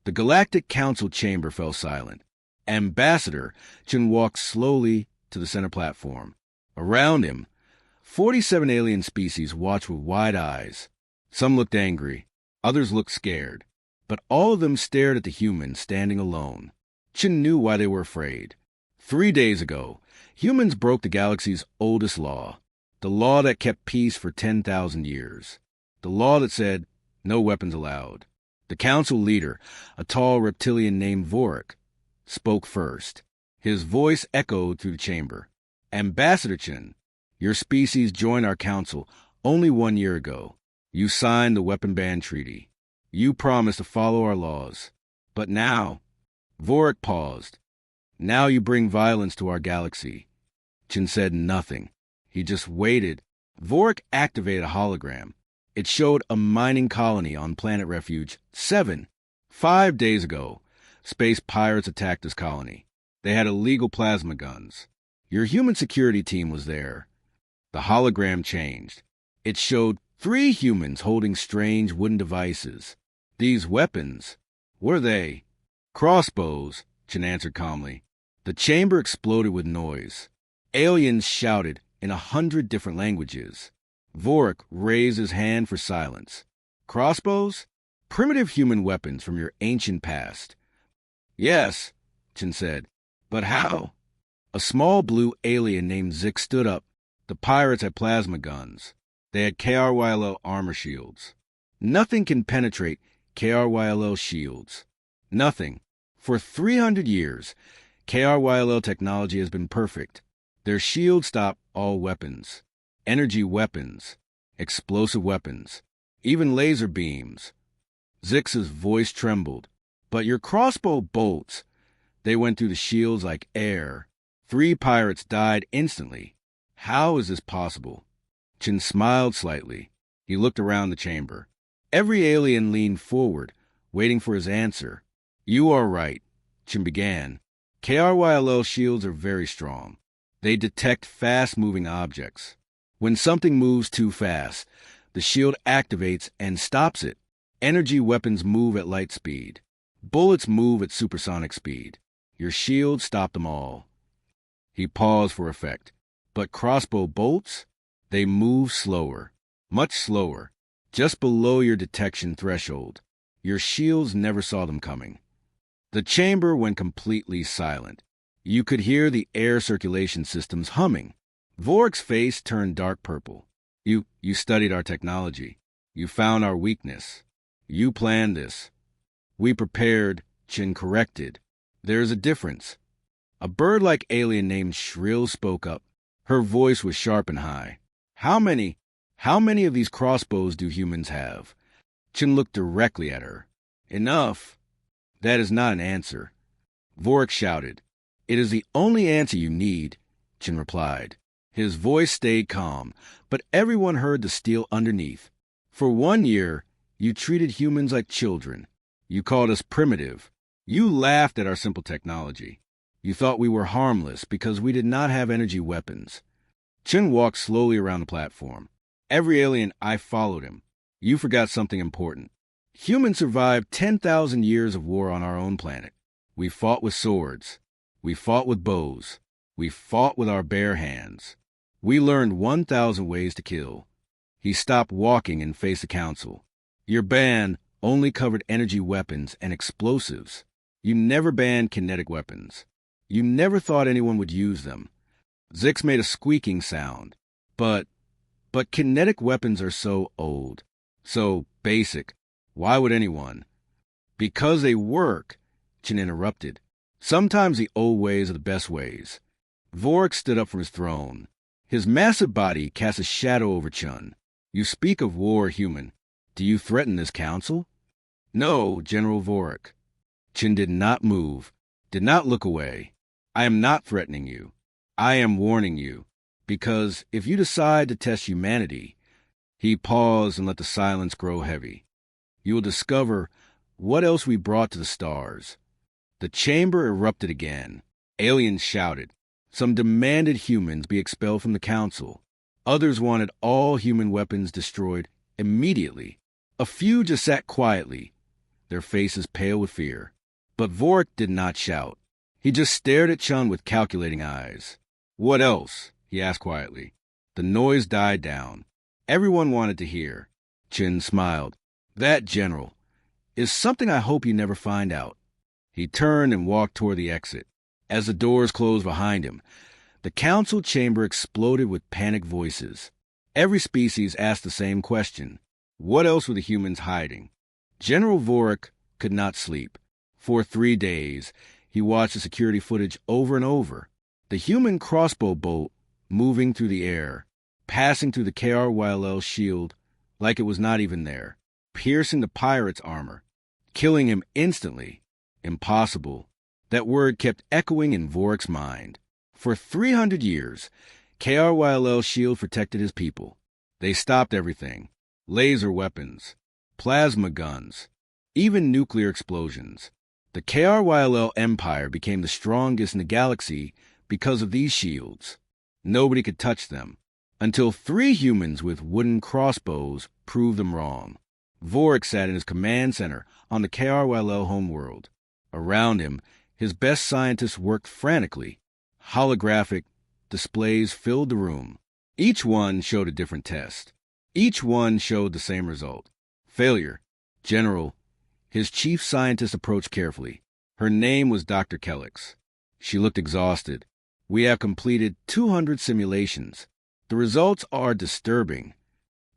The Galactic Council chamber fell silent. Ambassador Chen walked slowly to the center platform. Around him, 47 alien species watched with wide eyes. Some looked angry, others looked scared, but all of them stared at the humans standing alone. Chen knew why they were afraid. 3 days ago, humans broke the galaxy's oldest law, the law that kept peace for 10,000 years, the law that said, no weapons allowed. The council leader, a tall reptilian named Vorik, spoke first. His voice echoed through the chamber. Ambassador Chen, your species joined our council only 1 year ago. You signed the weapon ban treaty. You promised to follow our laws. But now, Vorik paused. Now you bring violence to our galaxy. Chen said nothing. He just waited. Vorik activated a hologram. It showed a mining colony on Planet Refuge 7. 5 days ago, space pirates attacked this colony. They had illegal plasma guns. Your human security team was there. The hologram changed. It showed 3 humans holding strange wooden devices. These weapons, what are they? Crossbows, Chen answered calmly. The chamber exploded with noise. Aliens shouted in 100 different languages. Vorik raised his hand for silence. Crossbows? Primitive human weapons from your ancient past. Yes, Chen said. But how? A small blue alien named Zik stood up. The pirates had plasma guns. They had KRYLL armor shields. Nothing can penetrate KRYLL shields. Nothing. For 300 years, KRYLL technology has been perfect. Their shields stop all weapons. Energy weapons. Explosive weapons. Even laser beams. Zix's voice trembled. But your crossbow bolts, they went through the shields like air. 3 pirates died instantly. How is this possible? Chen smiled slightly. He looked around the chamber. Every alien leaned forward, waiting for his answer. You are right, Chen began. KRYLL shields are very strong. They detect fast-moving objects. When something moves too fast, the shield activates and stops it. Energy weapons move at light speed. Bullets move at supersonic speed. Your shield stopped them all. He paused for effect. But crossbow bolts? They move slower, much slower, just below your detection threshold. Your shields never saw them coming. The chamber went completely silent. You could hear the air circulation systems humming. Vorik's face turned dark purple. You studied our technology. You found our weakness. You planned this. We prepared, Chen corrected. There's a difference. A bird-like alien named Shrill spoke up. Her voice was sharp and high. How many of these crossbows do humans have? Chen looked directly at her. Enough. That is not an answer. Vorik shouted. It is the only answer you need, Chen replied. His voice stayed calm, but everyone heard the steel underneath. For 1 year, you treated humans like children. You called us primitive. You laughed at our simple technology. You thought we were harmless because we did not have energy weapons. Chen walked slowly around the platform. Every alien, I followed him. You forgot something important. Humans survived 10,000 years of war on our own planet. We fought with swords. We fought with bows. We fought with our bare hands. We learned 1,000 ways to kill. He stopped walking and faced the council. Your ban only covered energy weapons and explosives. You never banned kinetic weapons. You never thought anyone would use them. Zix made a squeaking sound. But kinetic weapons are so old, so basic. Why would anyone? Because they work, Chen interrupted. Sometimes the old ways are the best ways. Vorik stood up from his throne. His massive body cast a shadow over Chen. You speak of war, human. Do you threaten this council? No, General Vorik. Chen did not move, did not look away. I am not threatening you. I am warning you. Because if you decide to test humanity, he paused and let the silence grow heavy. You will discover what else we brought to the stars. The chamber erupted again. Aliens shouted. Some demanded humans be expelled from the council. Others wanted all human weapons destroyed immediately. A few just sat quietly. their faces pale with fear. But Vorik did not shout. He just stared at Chun with calculating eyes. "What else?" he asked quietly. The noise died down. Everyone wanted to hear. Chin smiled. "That, General, is something I hope you never find out." He turned and walked toward the exit. As the doors closed behind him, the council chamber exploded with panicked voices. Every species asked the same question. What else were the humans hiding? General Vorik could not sleep. For 3 days, he watched the security footage over and over. The human crossbow bolt moving through the air, passing through the KRYLL shield like it was not even there, piercing the pirate's armor, killing him instantly. Impossible. That word kept echoing in Vorik's mind. For 300 years, KRYLL shield protected his people. They stopped everything. Laser weapons, plasma guns, even nuclear explosions. The KRYLL empire became the strongest in the galaxy because of these shields. Nobody could touch them, until 3 humans with wooden crossbows proved them wrong. Vorik sat in his command center on the KRYLL homeworld. Around him, his best scientists worked frantically. Holographic displays filled the room. Each one showed a different test. Each one showed the same result. Failure. General, his chief scientist approached carefully. Her name was Dr. Kellix. She looked exhausted. "We have completed 200 simulations. The results are disturbing."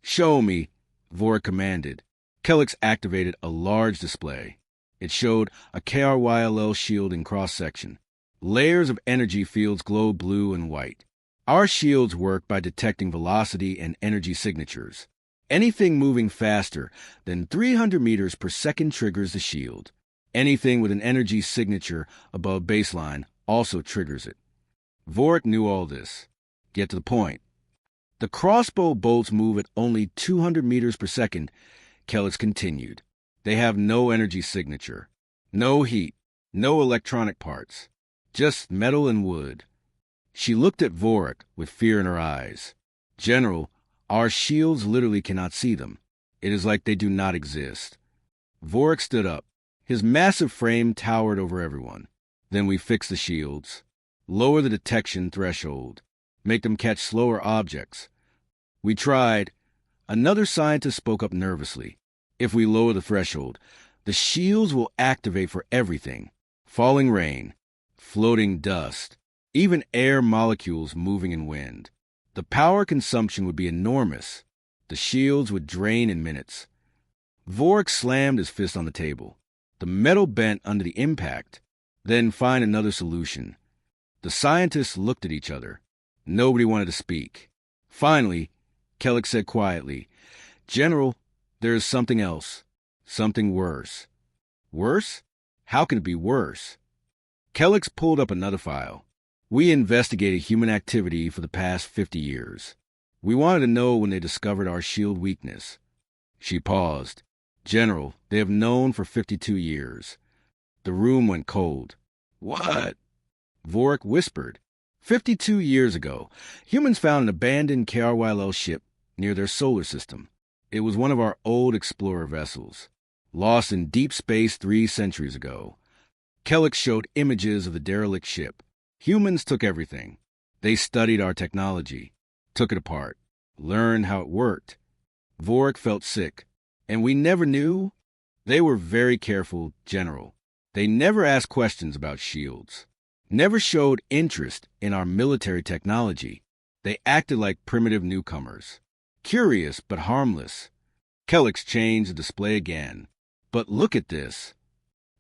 "Show me," Vorik commanded. Kellix activated a large display. It showed a KRYLL shield in cross-section. Layers of energy fields glowed blue and white. Our shields work by detecting velocity and energy signatures. Anything moving faster than 300 meters per second triggers the shield. Anything with an energy signature above baseline also triggers it. Vorik knew all this. Get to the point. "The crossbow bolts move at only 200 meters per second," Kellix continued. "They have no energy signature, no heat, no electronic parts, just metal and wood." She looked at Vorik with fear in her eyes. "General, our shields literally cannot see them. It is like they do not exist." Vorik stood up. His massive frame towered over everyone. "Then we fix the shields. Lower the detection threshold. Make them catch slower objects." "We tried." Another scientist spoke up nervously. "If we lower the threshold, the shields will activate for everything. Falling rain, floating dust, even air molecules moving in wind. The power consumption would be enormous. The shields would drain in minutes." Vorik slammed his fist on the table. The metal bent under the impact. Then find another solution. The scientists looked at each other. Nobody wanted to speak. Finally, Kellix said quietly, "General, there is something else. Something worse." "Worse? How can it be worse?" Kellix pulled up another file. "We investigated human activity for the past 50 years. We wanted to know when they discovered our shield weakness." She paused. "General, they have known for 52 years. The room went cold. "What?" Vorik whispered. 52 years ago, humans found an abandoned KRYLL ship near their solar system. It was one of our old explorer vessels, lost in deep space 3 centuries ago. Kellix showed images of the derelict ship. Humans took everything. They studied our technology, took it apart, learned how it worked. Vorik felt sick. And we never knew? They were very careful, General. They never asked questions about shields. Never showed interest in our military technology. They acted like primitive newcomers. Curious but harmless. Kellix changed the display again. But look at this.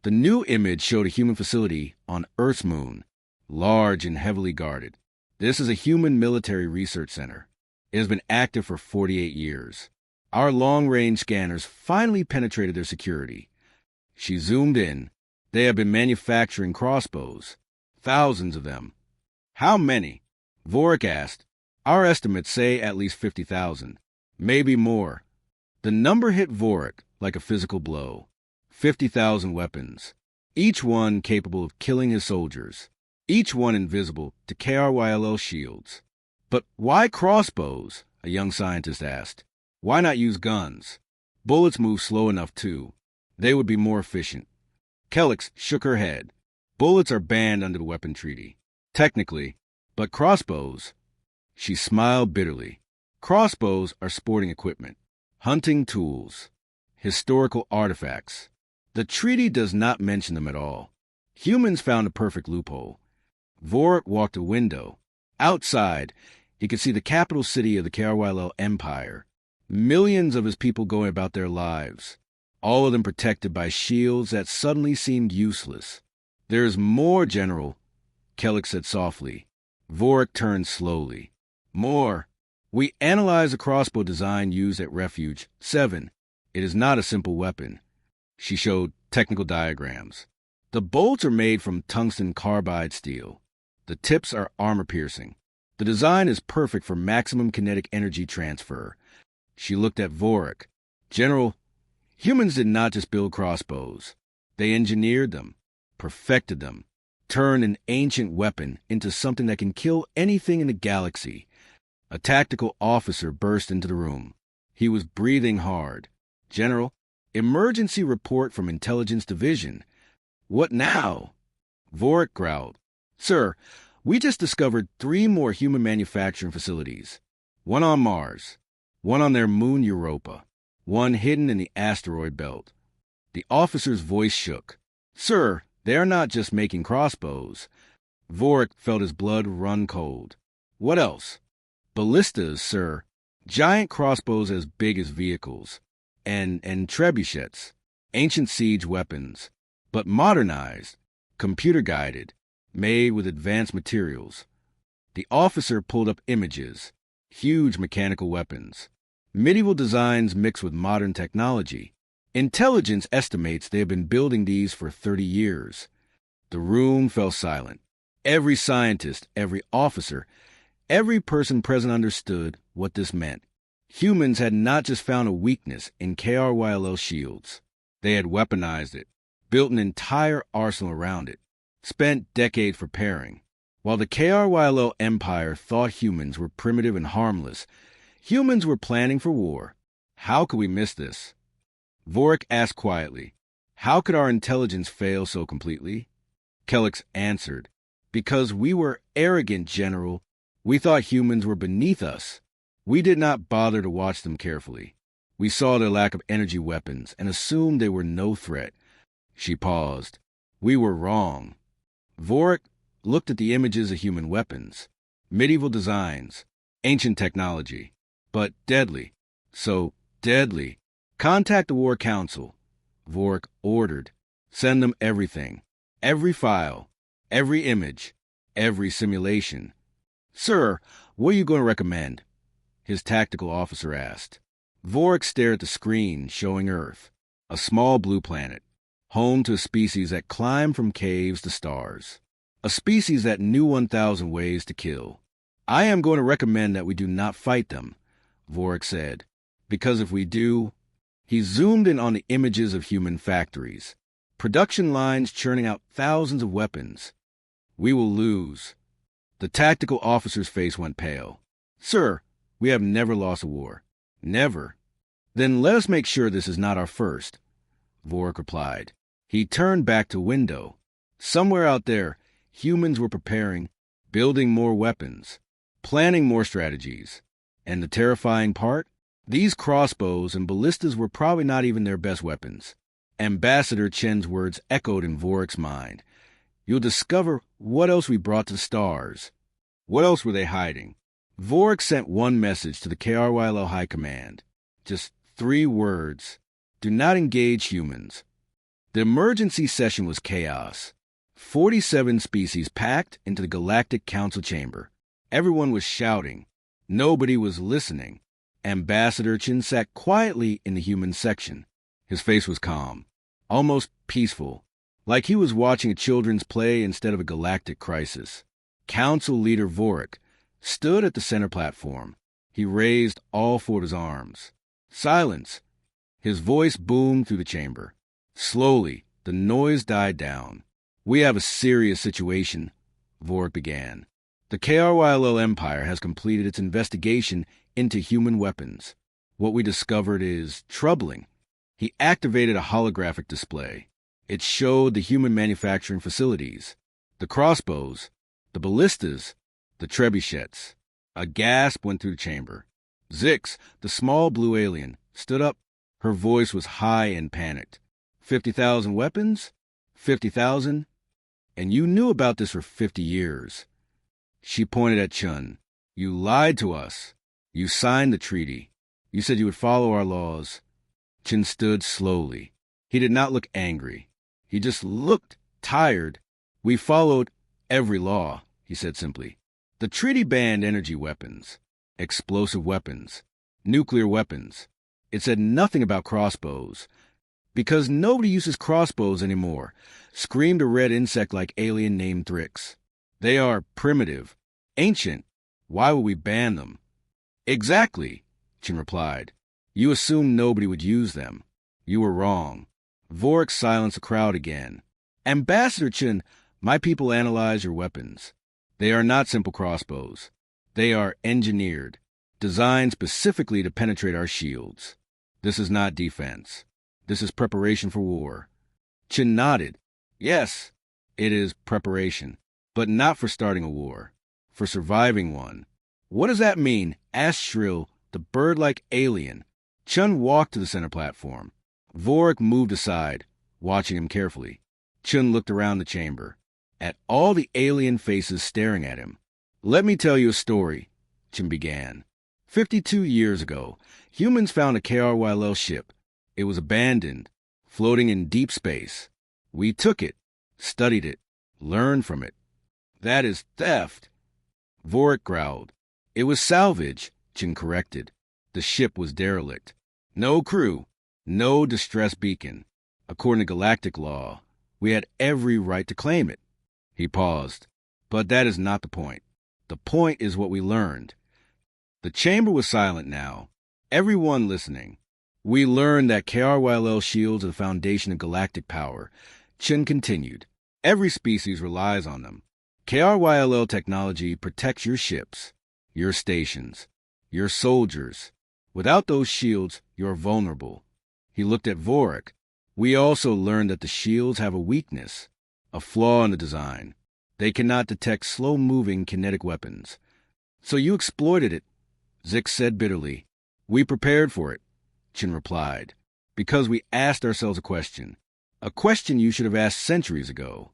The new image showed a human facility on Earth's moon, large and heavily guarded. This is a human military research center. It has been active for 48 years. Our long-range scanners finally penetrated their security. She zoomed in. They have been manufacturing crossbows. Thousands of them. "How many?" Vorik asked. "Our estimates say at least 50,000. Maybe more." The number hit Vorik like a physical blow. 50,000 weapons. Each one capable of killing his soldiers. Each one invisible to KRYLL shields. "But why crossbows?" a young scientist asked. "Why not use guns? Bullets move slow enough too." They would be more efficient. Kellex shook her head. Bullets are banned under the weapon treaty. Technically, but crossbows... She smiled bitterly. Crossbows are sporting equipment, hunting tools, historical artifacts. The treaty does not mention them at all. Humans found a perfect loophole. Vorik walked a window. Outside, he could see the capital city of the KRYL Empire. Millions of his people going about their lives, all of them protected by shields that suddenly seemed useless. "There's more, General," Kellex said softly. Vorik turned slowly. "More. We analyzed the crossbow design used at Refuge 7. It is not a simple weapon." She showed technical diagrams. The bolts are made from tungsten carbide steel. The tips are armor-piercing. The design is perfect for maximum kinetic energy transfer. She looked at Vorik. "General, humans did not just build crossbows. They engineered them, perfected them, turned an ancient weapon into something that can kill anything in the galaxy." A tactical officer burst into the room. He was breathing hard. "General, emergency report from Intelligence Division." "What now?" Vorik growled. "Sir, we just discovered 3 more human manufacturing facilities. One on Mars, one on their moon Europa, one hidden in the asteroid belt." The officer's voice shook. "Sir, they are not just making crossbows." Vorik felt his blood run cold. "What else?" "Ballistas, sir. Giant crossbows as big as vehicles. And trebuchets. Ancient siege weapons. But modernized, computer-guided, made with advanced materials." The officer pulled up images. Huge mechanical weapons. Medieval designs mixed with modern technology. Intelligence estimates they have been building these for 30 years. The room fell silent. Every scientist, every officer, every person present understood what this meant. Humans had not just found a weakness in KRYL shields. They had weaponized it, built an entire arsenal around it, spent decades preparing. While the KRYL Empire thought humans were primitive and harmless, humans were planning for war. How could we miss this? Vorik asked quietly. How could our intelligence fail so completely? Kellex answered. Because we were arrogant, General. We thought humans were beneath us. We did not bother to watch them carefully. We saw their lack of energy weapons and assumed they were no threat. She paused. We were wrong. Vorik looked at the images of human weapons. Medieval designs. Ancient technology. But deadly. So deadly. Contact the War Council. Vorik ordered. Send them everything. Every file. Every image. Every simulation. Sir, what are you going to recommend? His tactical officer asked. Vorik stared at the screen showing Earth, a small blue planet, home to a species that climbed from caves to stars, a species that knew 1,000 ways to kill. I am going to recommend that we do not fight them, Vorik said, because if we do... He zoomed in on the images of human factories, production lines churning out thousands of weapons. We will lose. The tactical officer's face went pale. Sir, we have never lost a war. Never. Then let us make sure this is not our first, Vorik replied. He turned back to window. Somewhere out there, humans were preparing, building more weapons, planning more strategies. And the terrifying part? These crossbows and ballistas were probably not even their best weapons. Ambassador Chen's words echoed in Vorik's mind. You'll discover what else we brought to the stars. What else were they hiding? Vorik sent one message to the KRYL High Command. Just 3 words. Do not engage humans. The emergency session was chaos. 47 species packed into the Galactic Council chamber. Everyone was shouting. Nobody was listening. Ambassador Chen sat quietly in the human section. His face was calm, almost peaceful, like he was watching a children's play instead of a galactic crisis. Council leader Vorik stood at the center platform. He raised all 4 of his arms. Silence. His voice boomed through the chamber. Slowly, the noise died down. We have a serious situation, Vorik began. The KRYL Empire has completed its investigation into human weapons. What we discovered is troubling. He activated a holographic display. It showed the human manufacturing facilities, the crossbows, the ballistas, the trebuchets. A gasp went through the chamber. Zix, the small blue alien, stood up. Her voice was high and panicked. 50,000 weapons? 50,000? And you knew about this for 50 years. She pointed at Chun. You lied to us. You signed the treaty. You said you would follow our laws. Chun stood slowly. He did not look angry. He just looked tired. We followed every law, he said simply. The treaty banned energy weapons, explosive weapons, nuclear weapons. It said nothing about crossbows. Because nobody uses crossbows anymore, screamed a red insect-like alien named Thrix. They are primitive, ancient. Why would we ban them? Exactly, Chin replied. You assumed nobody would use them. You were wrong. Vorik silenced the crowd again. Ambassador Chin, my people analyze your weapons. They are not simple crossbows. They are engineered, designed specifically to penetrate our shields. This is not defense. This is preparation for war. Chin nodded. Yes, it is preparation, but not for starting a war, for surviving one. What does that mean? Asked Shrill, the bird-like alien. Chun walked to the center platform. Vorik moved aside, watching him carefully. Chun looked around the chamber, at all the alien faces staring at him. Let me tell you a story, Chun began. 52 years ago, humans found a KRYL ship. It was abandoned, floating in deep space. We took it, studied it, learned from it. That is theft. Vorik growled. It was salvage, Chin corrected. The ship was derelict. No crew, no distress beacon. According to galactic law, we had every right to claim it. He paused. But that is not the point. The point is what we learned. The chamber was silent now. Everyone listening. We learned that KRYL shields are the foundation of galactic power. Chin continued. Every species relies on them. KRYL technology protects your ships, your stations, your soldiers. Without those shields, you're vulnerable. He looked at Vorik. We also learned that the shields have a weakness, a flaw in the design. They cannot detect slow-moving kinetic weapons. So you exploited it, Zix said bitterly. We prepared for it, Chin replied, because we asked ourselves a question you should have asked centuries ago.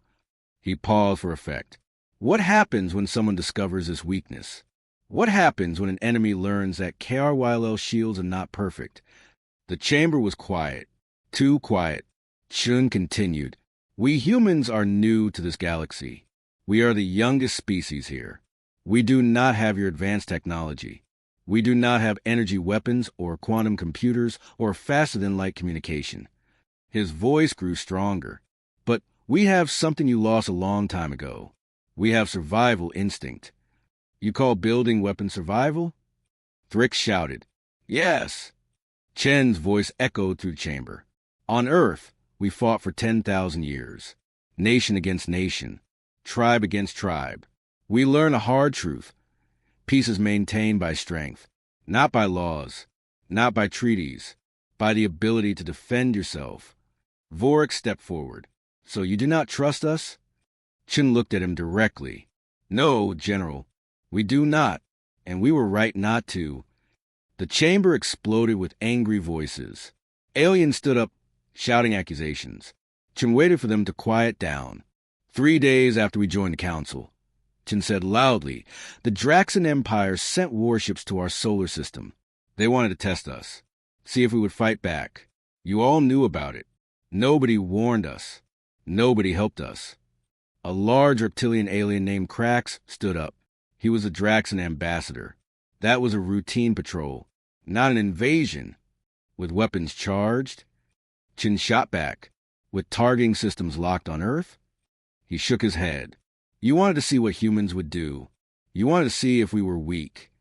He paused for effect. What happens when someone discovers this weakness? What happens when an enemy learns that KRYL shields are not perfect? The chamber was quiet, too quiet. Chun continued. We humans are new to this galaxy. We are the youngest species here. We do not have your advanced technology. We do not have energy weapons or quantum computers or faster-than-light communication. His voice grew stronger. But we have something you lost a long time ago. We have survival instinct. You call building weapons survival? Thrix shouted. Yes. Chen's voice echoed through the chamber. On Earth, we fought for 10,000 years. Nation against nation. Tribe against tribe. We learn a hard truth. Peace is maintained by strength, not by laws, not by treaties, by the ability to defend yourself. Vorik stepped forward. So you do not trust us? Chin looked at him directly. No, General, we do not, and we were right not to. The chamber exploded with angry voices. Aliens stood up, shouting accusations. Chin waited for them to quiet down. 3 days after we joined the council, Chin said loudly, the Draxan Empire sent warships to our solar system. They wanted to test us, see if we would fight back. You all knew about it. Nobody warned us. Nobody helped us. A large reptilian alien named Krax stood up. He was a Draxan ambassador. That was a routine patrol, not an invasion. With weapons charged, Chin shot back. With targeting systems locked on Earth? He shook his head. You wanted to see what humans would do. You wanted to see if we were weak.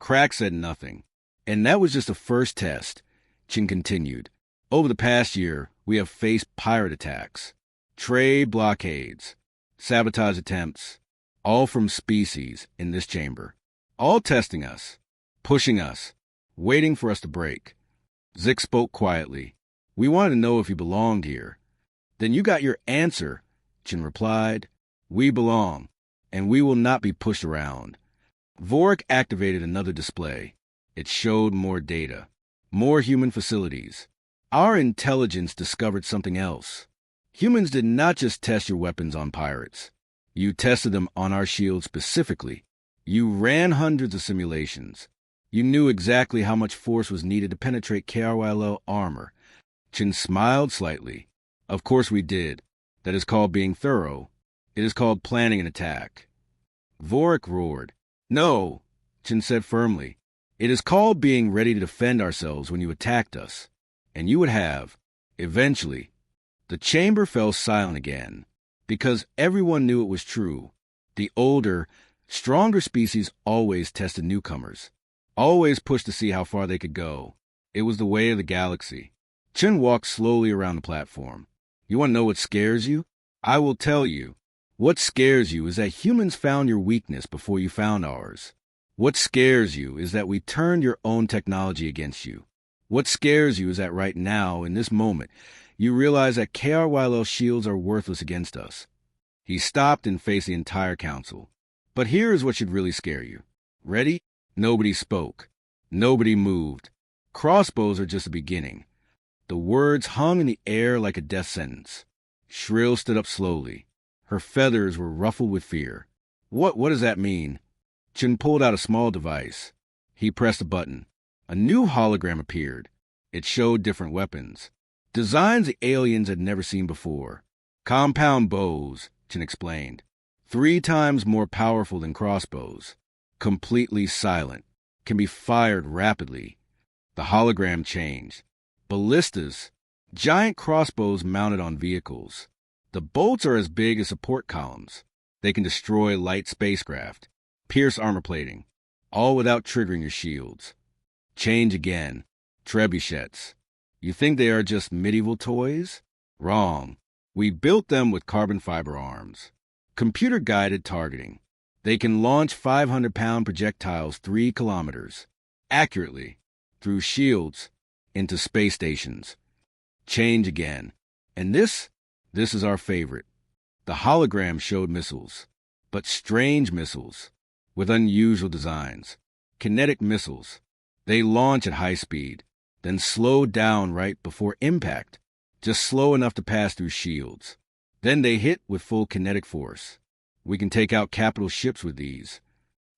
Krax said nothing. And that was just a first test, Chin continued. Over the past year, we have faced pirate attacks, trade blockades, sabotage attempts, all from species in this chamber. All testing us, pushing us, waiting for us to break. Zix spoke quietly. We wanted to know if you belonged here. Then you got your answer, Chen replied. We belong, and we will not be pushed around. Vorik activated another display. It showed more data, more human facilities. Our intelligence discovered something else. Humans did not just test your weapons on pirates. You tested them on our shields specifically. You ran hundreds of simulations. You knew exactly how much force was needed to penetrate KRYL armor. Chen smiled slightly. Of course we did. That is called being thorough. It is called planning an attack. Vorik roared. No, Chen said firmly. It is called being ready to defend ourselves when you attacked us. And you would have, eventually. The chamber fell silent again, because everyone knew it was true. The older, stronger species always tested newcomers, always pushed to see how far they could go. It was the way of the galaxy. Chen walked slowly around the platform. You want to know what scares you? I will tell you. What scares you is that humans found your weakness before you found ours. What scares you is that we turned your own technology against you. What scares you is that right now, in this moment, you realize that KRYL shields are worthless against us. He stopped and faced the entire council. But here is what should really scare you. Ready? Nobody spoke. Nobody moved. Crossbows are just the beginning. The words hung in the air like a death sentence. Shrill stood up slowly. Her feathers were ruffled with fear. What does that mean? Chen pulled out a small device. He pressed a button. A new hologram appeared. It showed different weapons. Designs the aliens had never seen before. Compound bows, Chen explained. 3 times more powerful than crossbows. Completely silent. Can be fired rapidly. The hologram changed. Ballistas. Giant crossbows mounted on vehicles. The bolts are as big as support columns. They can destroy light spacecraft, pierce armor plating, all without triggering your shields. Change again. Trebuchets. You think they are just medieval toys? Wrong. We built them with carbon fiber arms. Computer-guided targeting. They can launch 500-pound projectiles 3 kilometers, accurately, through shields, into space stations. Change again. And this is our favorite. The hologram showed missiles, but strange missiles, with unusual designs. Kinetic missiles. They launch at high speed, then slow down right before impact, just slow enough to pass through shields. Then they hit with full kinetic force. We can take out capital ships with these.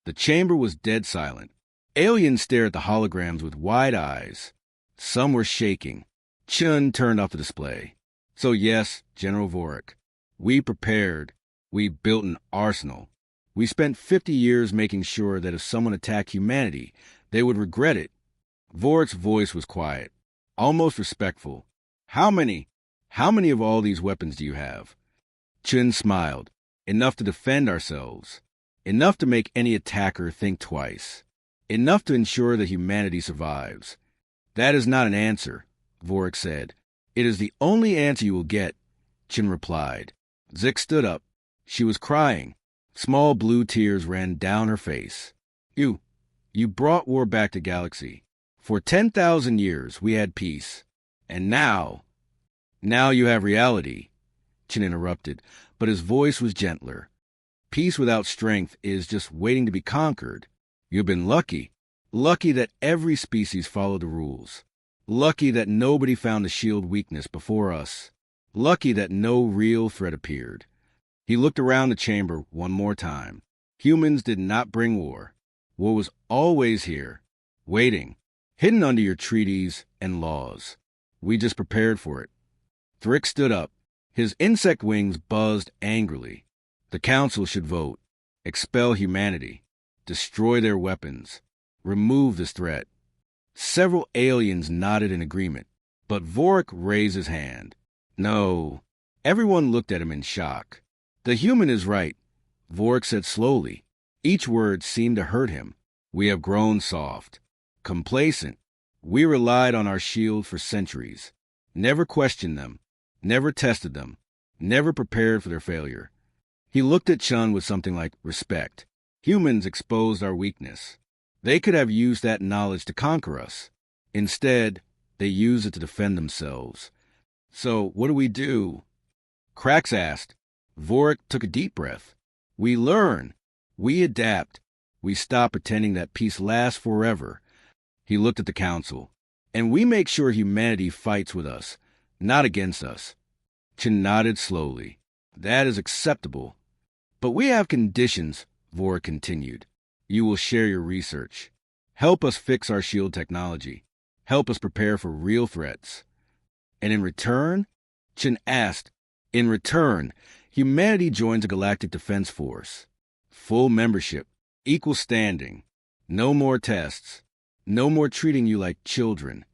The chamber was dead silent. Aliens stared at the holograms with wide eyes. Some were shaking. Chen turned off the display. So yes, General Vorik, we prepared. We built an arsenal. We spent 50 years making sure that if someone attacked humanity, they would regret it. Vorik's voice was quiet, almost respectful. How many of all these weapons do you have? Chen smiled. Enough to defend ourselves. Enough to make any attacker think twice. Enough to ensure that humanity survives. That is not an answer, Vorik said. It is the only answer you will get, Chen replied. Zik stood up. She was crying. Small blue tears ran down her face. You brought war back to galaxy. For 10,000 years we had peace. And now you have reality, Chen interrupted, but his voice was gentler. Peace without strength is just waiting to be conquered. You've been lucky. Lucky that every species followed the rules. Lucky that nobody found the shield weakness before us. Lucky that no real threat appeared. He looked around the chamber one more time. Humans did not bring war. War was always here, waiting, hidden under your treaties and laws. We just prepared for it. Thrick stood up. His insect wings buzzed angrily. The council should vote. Expel humanity. Destroy their weapons. Remove this threat. Several aliens nodded in agreement, but Vorik raised his hand. No. Everyone looked at him in shock. The human is right, Vorik said slowly. Each word seemed to hurt him. We have grown soft, complacent. We relied on our shield for centuries. Never questioned them. Never tested them. Never prepared for their failure. He looked at Chun with something like respect. Humans exposed our weakness. They could have used that knowledge to conquer us. Instead, They use it to defend themselves. So, what do we do? Krax asked. Vorik took a deep breath. We learn. We adapt. We stop pretending that peace lasts forever. He looked at the council. And we make sure humanity fights with us, not against us. Chin nodded slowly. That is acceptable. But we have conditions, Vorik continued. You will share your research. Help us fix our shield technology. Help us prepare for real threats. And in return, Chin asked, in return, humanity joins a galactic defense force. Full membership, equal standing, no more tests, no more treating you like children.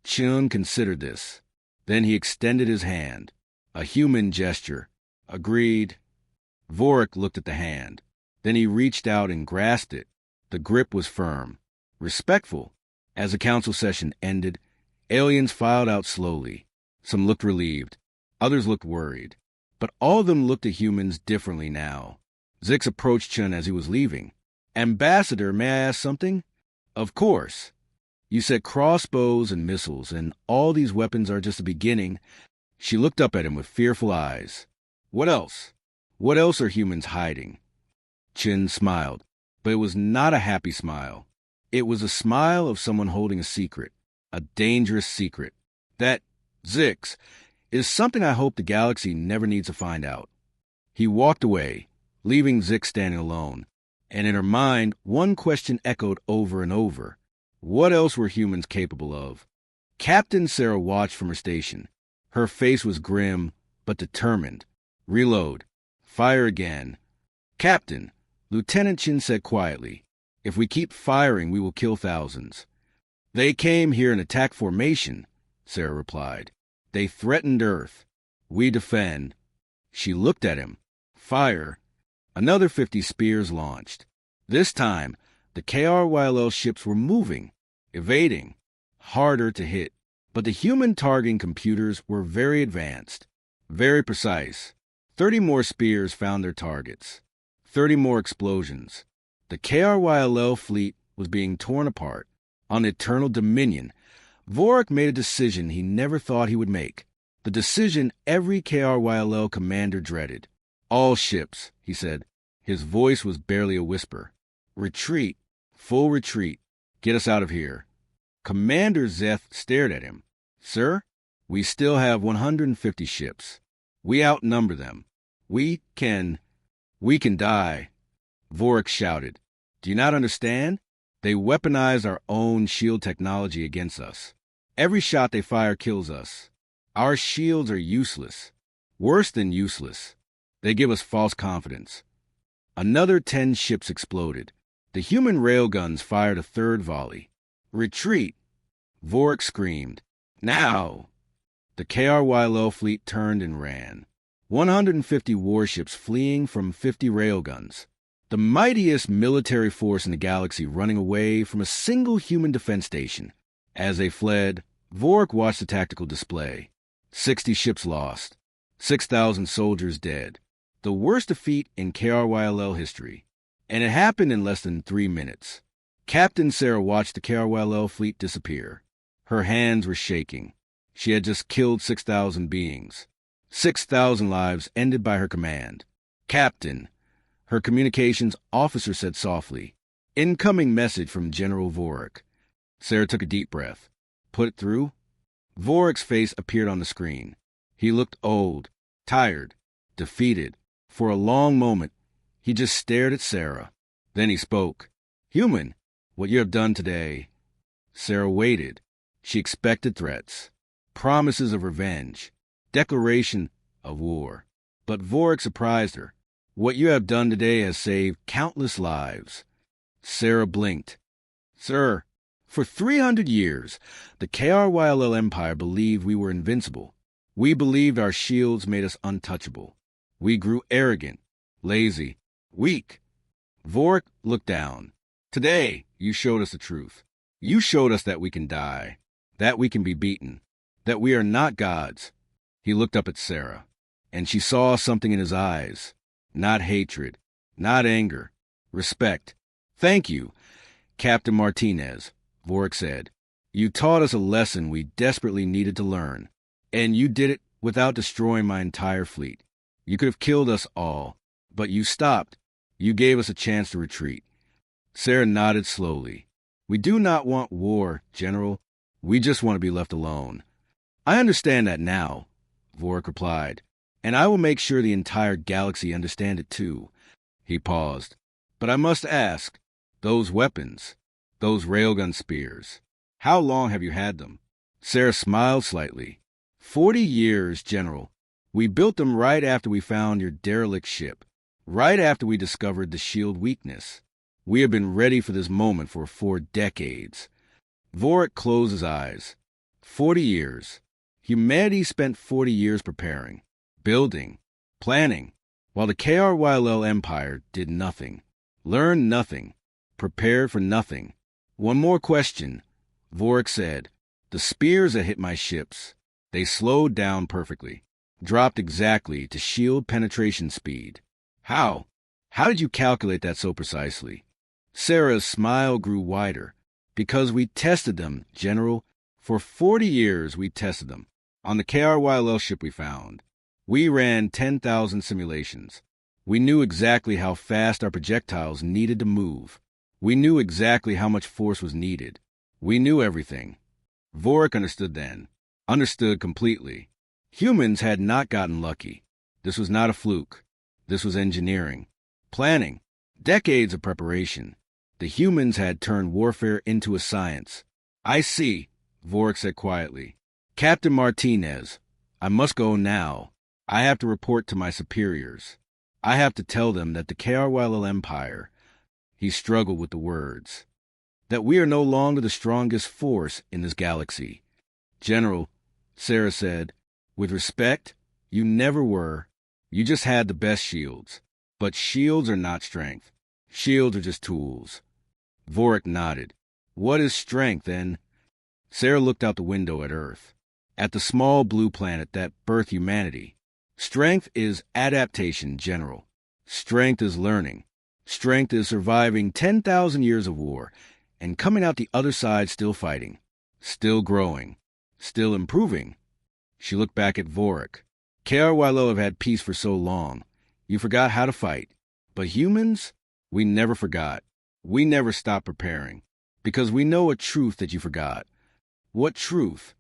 Chin considered this. Then he extended his hand. A human gesture. Agreed. Vorik looked at the hand. Then he reached out and grasped it. The grip was firm, respectful. As the council session ended, aliens filed out slowly. Some looked relieved. Others looked worried. But all of them looked at humans differently now. Zix approached Chun as he was leaving. Ambassador, may I ask something? Of course. You said crossbows and missiles, and all these weapons are just the beginning. She looked up at him with fearful eyes. What else? What else are humans hiding? Chin smiled, but it was not a happy smile. It was a smile of someone holding a secret, a dangerous secret. That, Zix, is something I hope the galaxy never needs to find out. He walked away, leaving Zix standing alone, and in her mind, one question echoed over and over. What else were humans capable of? Captain Sarah watched from her station. Her face was grim, but determined. Reload. Fire again. Captain, Lieutenant Chin said quietly, if we keep firing, we will kill thousands. They came here in attack formation, Sarah replied. They threatened Earth. We defend. She looked at him. Fire. Another 50 spears launched. This time, the KRYLL ships were moving, evading, harder to hit. But the human targeting computers were very advanced, very precise. 30 more spears found their targets. 30 more explosions. The KRYLL fleet was being torn apart. On Eternal Dominion, Vorik made a decision he never thought he would make. The decision every KRYLL commander dreaded. All ships, he said. His voice was barely a whisper. Retreat. Full retreat. Get us out of here. Commander Zeth stared at him. Sir, we still have 150 ships. We outnumber them. We can die. Vorik shouted. Do you not understand? They weaponize our own shield technology against us. Every shot they fire kills us. Our shields are useless. Worse than useless. They give us false confidence. Another 10 ships exploded. The human railguns fired a third volley. Retreat! Vorik screamed. Now! The KRYLL fleet turned and ran. 150 warships fleeing from 50 railguns. The mightiest military force in the galaxy running away from a single human defense station. As they fled, Vorik watched the tactical display. 60 ships lost. 6,000 soldiers dead. The worst defeat in KRYLL history. And it happened in less than 3 minutes. Captain Sarah watched the KRYLL fleet disappear. Her hands were shaking. She had just killed 6,000 beings. 6,000 lives ended by her command. Captain, her communications officer said softly, incoming message from General Vorik. Sarah took a deep breath. Put it through? Vorik's face appeared on the screen. He looked old, tired, defeated. For a long moment, he just stared at Sarah. Then he spoke. Human, what you have done today. Sarah waited. She expected threats, promises of revenge, declaration of war. But Vorik surprised her. What you have done today has saved countless lives. Sarah blinked. Sir, for 300 years, the KRYLL Empire believed we were invincible. We believed our shields made us untouchable. We grew arrogant, lazy, weak. Vorik looked down. Today, you showed us the truth. You showed us that we can die, that we can be beaten, that we are not gods. He looked up at Sarah, and she saw something in his eyes. Not hatred, not anger, respect. Thank you, Captain Martinez, Vorik said. You taught us a lesson we desperately needed to learn, and you did it without destroying my entire fleet. You could have killed us all, but you stopped. You gave us a chance to retreat." Sarah nodded slowly. "We do not want war, General. We just want to be left alone." "I understand that now," Vorik replied, "and I will make sure the entire galaxy understand it too." He paused. "But I must ask, those weapons, those railgun spears, how long have you had them?" Sarah smiled slightly. 40 years, General. We built them right after we found your derelict ship, right after we discovered the shield weakness. We have been ready for this moment for 4 decades. Vorik closed his eyes. 40 years. Humanity spent 40 years preparing, building, planning, while the KRYLL Empire did nothing, learned nothing, prepared for nothing. "One more question," Vorik said. "The spears that hit my ships, they slowed down perfectly, dropped exactly to shield penetration speed. How? How did you calculate that so precisely?" Sarah's smile grew wider. "Because we tested them, General. For 40 years we tested them. On the KRYLL ship we found. We ran 10,000 simulations. We knew exactly how fast our projectiles needed to move. We knew exactly how much force was needed. We knew everything." Vorik understood then. Understood completely. Humans had not gotten lucky. This was not a fluke. This was engineering. Planning. Decades of preparation. The humans had turned warfare into a science. "I see," Vorik said quietly. "Captain Martinez, I must go now. I have to report to my superiors. I have to tell them that the KRYLL Empire," he struggled with the words, "that we are no longer the strongest force in this galaxy." "General," Sarah said, "with respect, you never were. You just had the best shields. But shields are not strength. Shields are just tools." Vorik nodded. "What is strength, then?" Sarah looked out the window at Earth, at the small blue planet that birthed humanity. "Strength is adaptation, General. Strength is learning. Strength is surviving 10,000 years of war and coming out the other side still fighting, still growing, still improving." She looked back at Vorik. "KRYLL have had peace for so long. You forgot how to fight. But humans, we never forgot. We never stopped preparing. Because we know a truth that you forgot." "What truth?"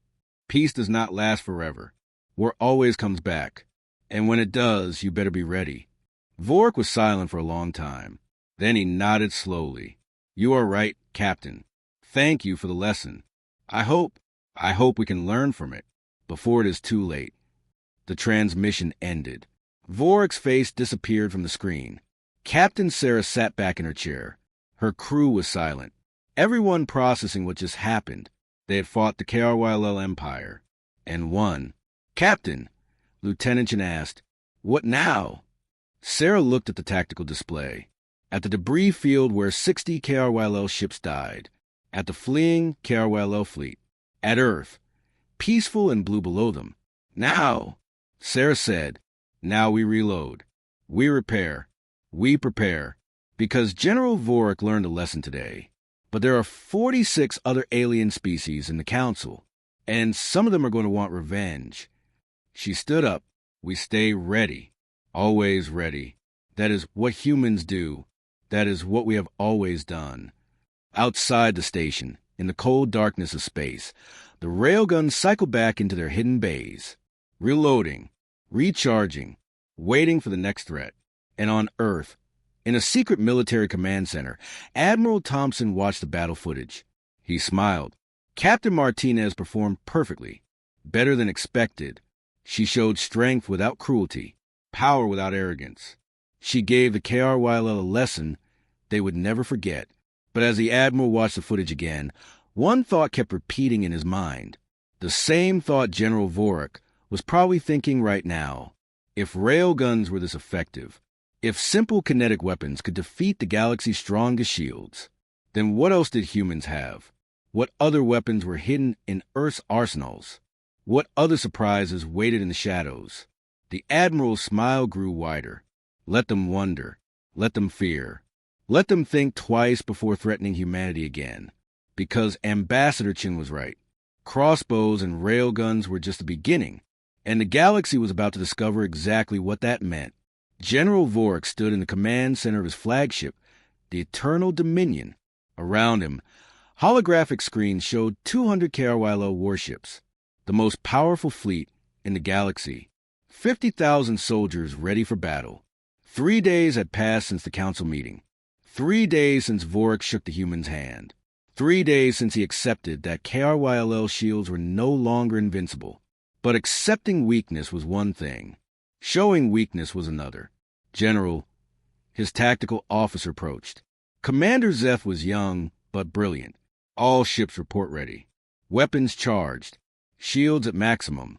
"Peace does not last forever. War always comes back. And when it does, you better be ready." Vorik was silent for a long time. Then he nodded slowly. "You are right, Captain. Thank you for the lesson. I hope we can learn from it before it is too late." The transmission ended. Vorik's face disappeared from the screen. Captain Sarah sat back in her chair. Her crew was silent. Everyone processing what just happened. They had fought the KRYLL Empire and won. "Captain," Lieutenant Chen asked, "what now?" Sarah looked at the tactical display, at the debris field where 60 KRYLL ships died, at the fleeing KRYLL fleet, at Earth, peaceful and blue below them. "Now," Sarah said, "now we reload. We repair. We prepare. Because General Vorik learned a lesson today. But there are 46 other alien species in the Council, and some of them are going to want revenge." She stood up. "We stay ready. Always ready. That is what humans do. That is what we have always done." Outside the station, in the cold darkness of space, the railguns cycled back into their hidden bays, reloading, recharging, waiting for the next threat. And on Earth, in a secret military command center, Admiral Thompson watched the battle footage. He smiled. Captain Martinez performed perfectly, better than expected. She showed strength without cruelty, power without arrogance. She gave the KRYLL a lesson they would never forget. But as the Admiral watched the footage again, one thought kept repeating in his mind. The same thought General Vorik was probably thinking right now. If railguns were this effective, if simple kinetic weapons could defeat the galaxy's strongest shields, then what else did humans have? What other weapons were hidden in Earth's arsenals? What other surprises waited in the shadows? The Admiral's smile grew wider. Let them wonder. Let them fear. Let them think twice before threatening humanity again. because Ambassador Chin was right. Crossbows and railguns were just the beginning, and the galaxy was about to discover exactly what that meant. General Vorik stood in the command center of his flagship, the Eternal Dominion. Around him, holographic screens showed 200 KRYLO warships, the most powerful fleet in the galaxy. 50,000 soldiers ready for battle. 3 days had passed since the council meeting. 3 days since Vorik shook the human's hand. 3 days since he accepted that KRYLL shields were no longer invincible. But accepting weakness was one thing. Showing weakness was another. General, his tactical officer approached. Commander Zeph was young, but brilliant. All ships report ready. Weapons charged. Shields at maximum.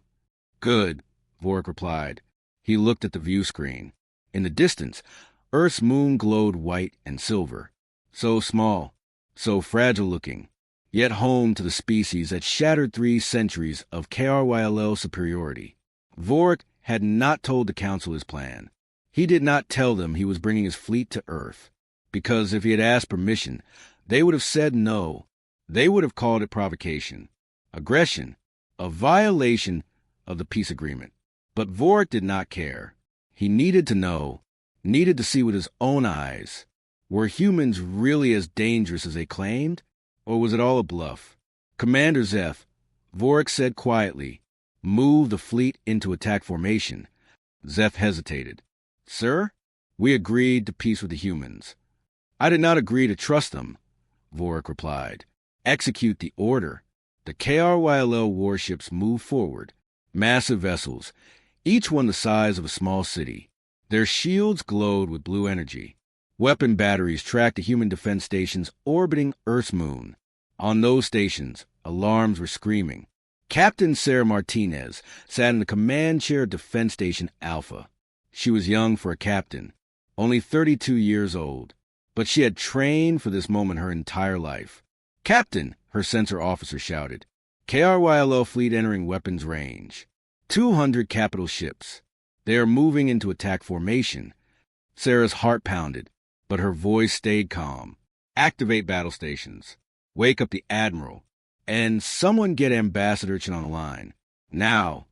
Good, Vorik replied. He looked at the view screen. In the distance, Earth's moon glowed white and silver. So small, so fragile-looking, yet home to the species that shattered 3 centuries of KRYLL superiority. Vorik had not told the Council his plan. He did not tell them he was bringing his fleet to Earth, because if he had asked permission, they would have said no. They would have called it provocation, aggression, a violation of the peace agreement. But Vorik did not care. He needed to know, needed to see with his own eyes. Were humans really as dangerous as they claimed, or was it all a bluff? Commander Zeph, Vorik said quietly, move the fleet into attack formation. Zeph hesitated. Sir, we agreed to peace with the humans. I did not agree to trust them, Vorik replied. Execute the order. The KRYLL warships moved forward. Massive vessels, each one the size of a small city. Their shields glowed with blue energy. Weapon batteries tracked the human defense stations orbiting Earth's moon. On those stations, alarms were screaming. Captain Sarah Martinez sat in the command chair of Defense Station Alpha. She was young for a captain, only 32 years old, but she had trained for this moment her entire life. Captain, her sensor officer shouted. KRYLO fleet entering weapons range. 200 capital ships. They are moving into attack formation. Sarah's heart pounded, but her voice stayed calm. Activate battle stations. Wake up the Admiral. And someone get Ambassador Chin on the line. Now.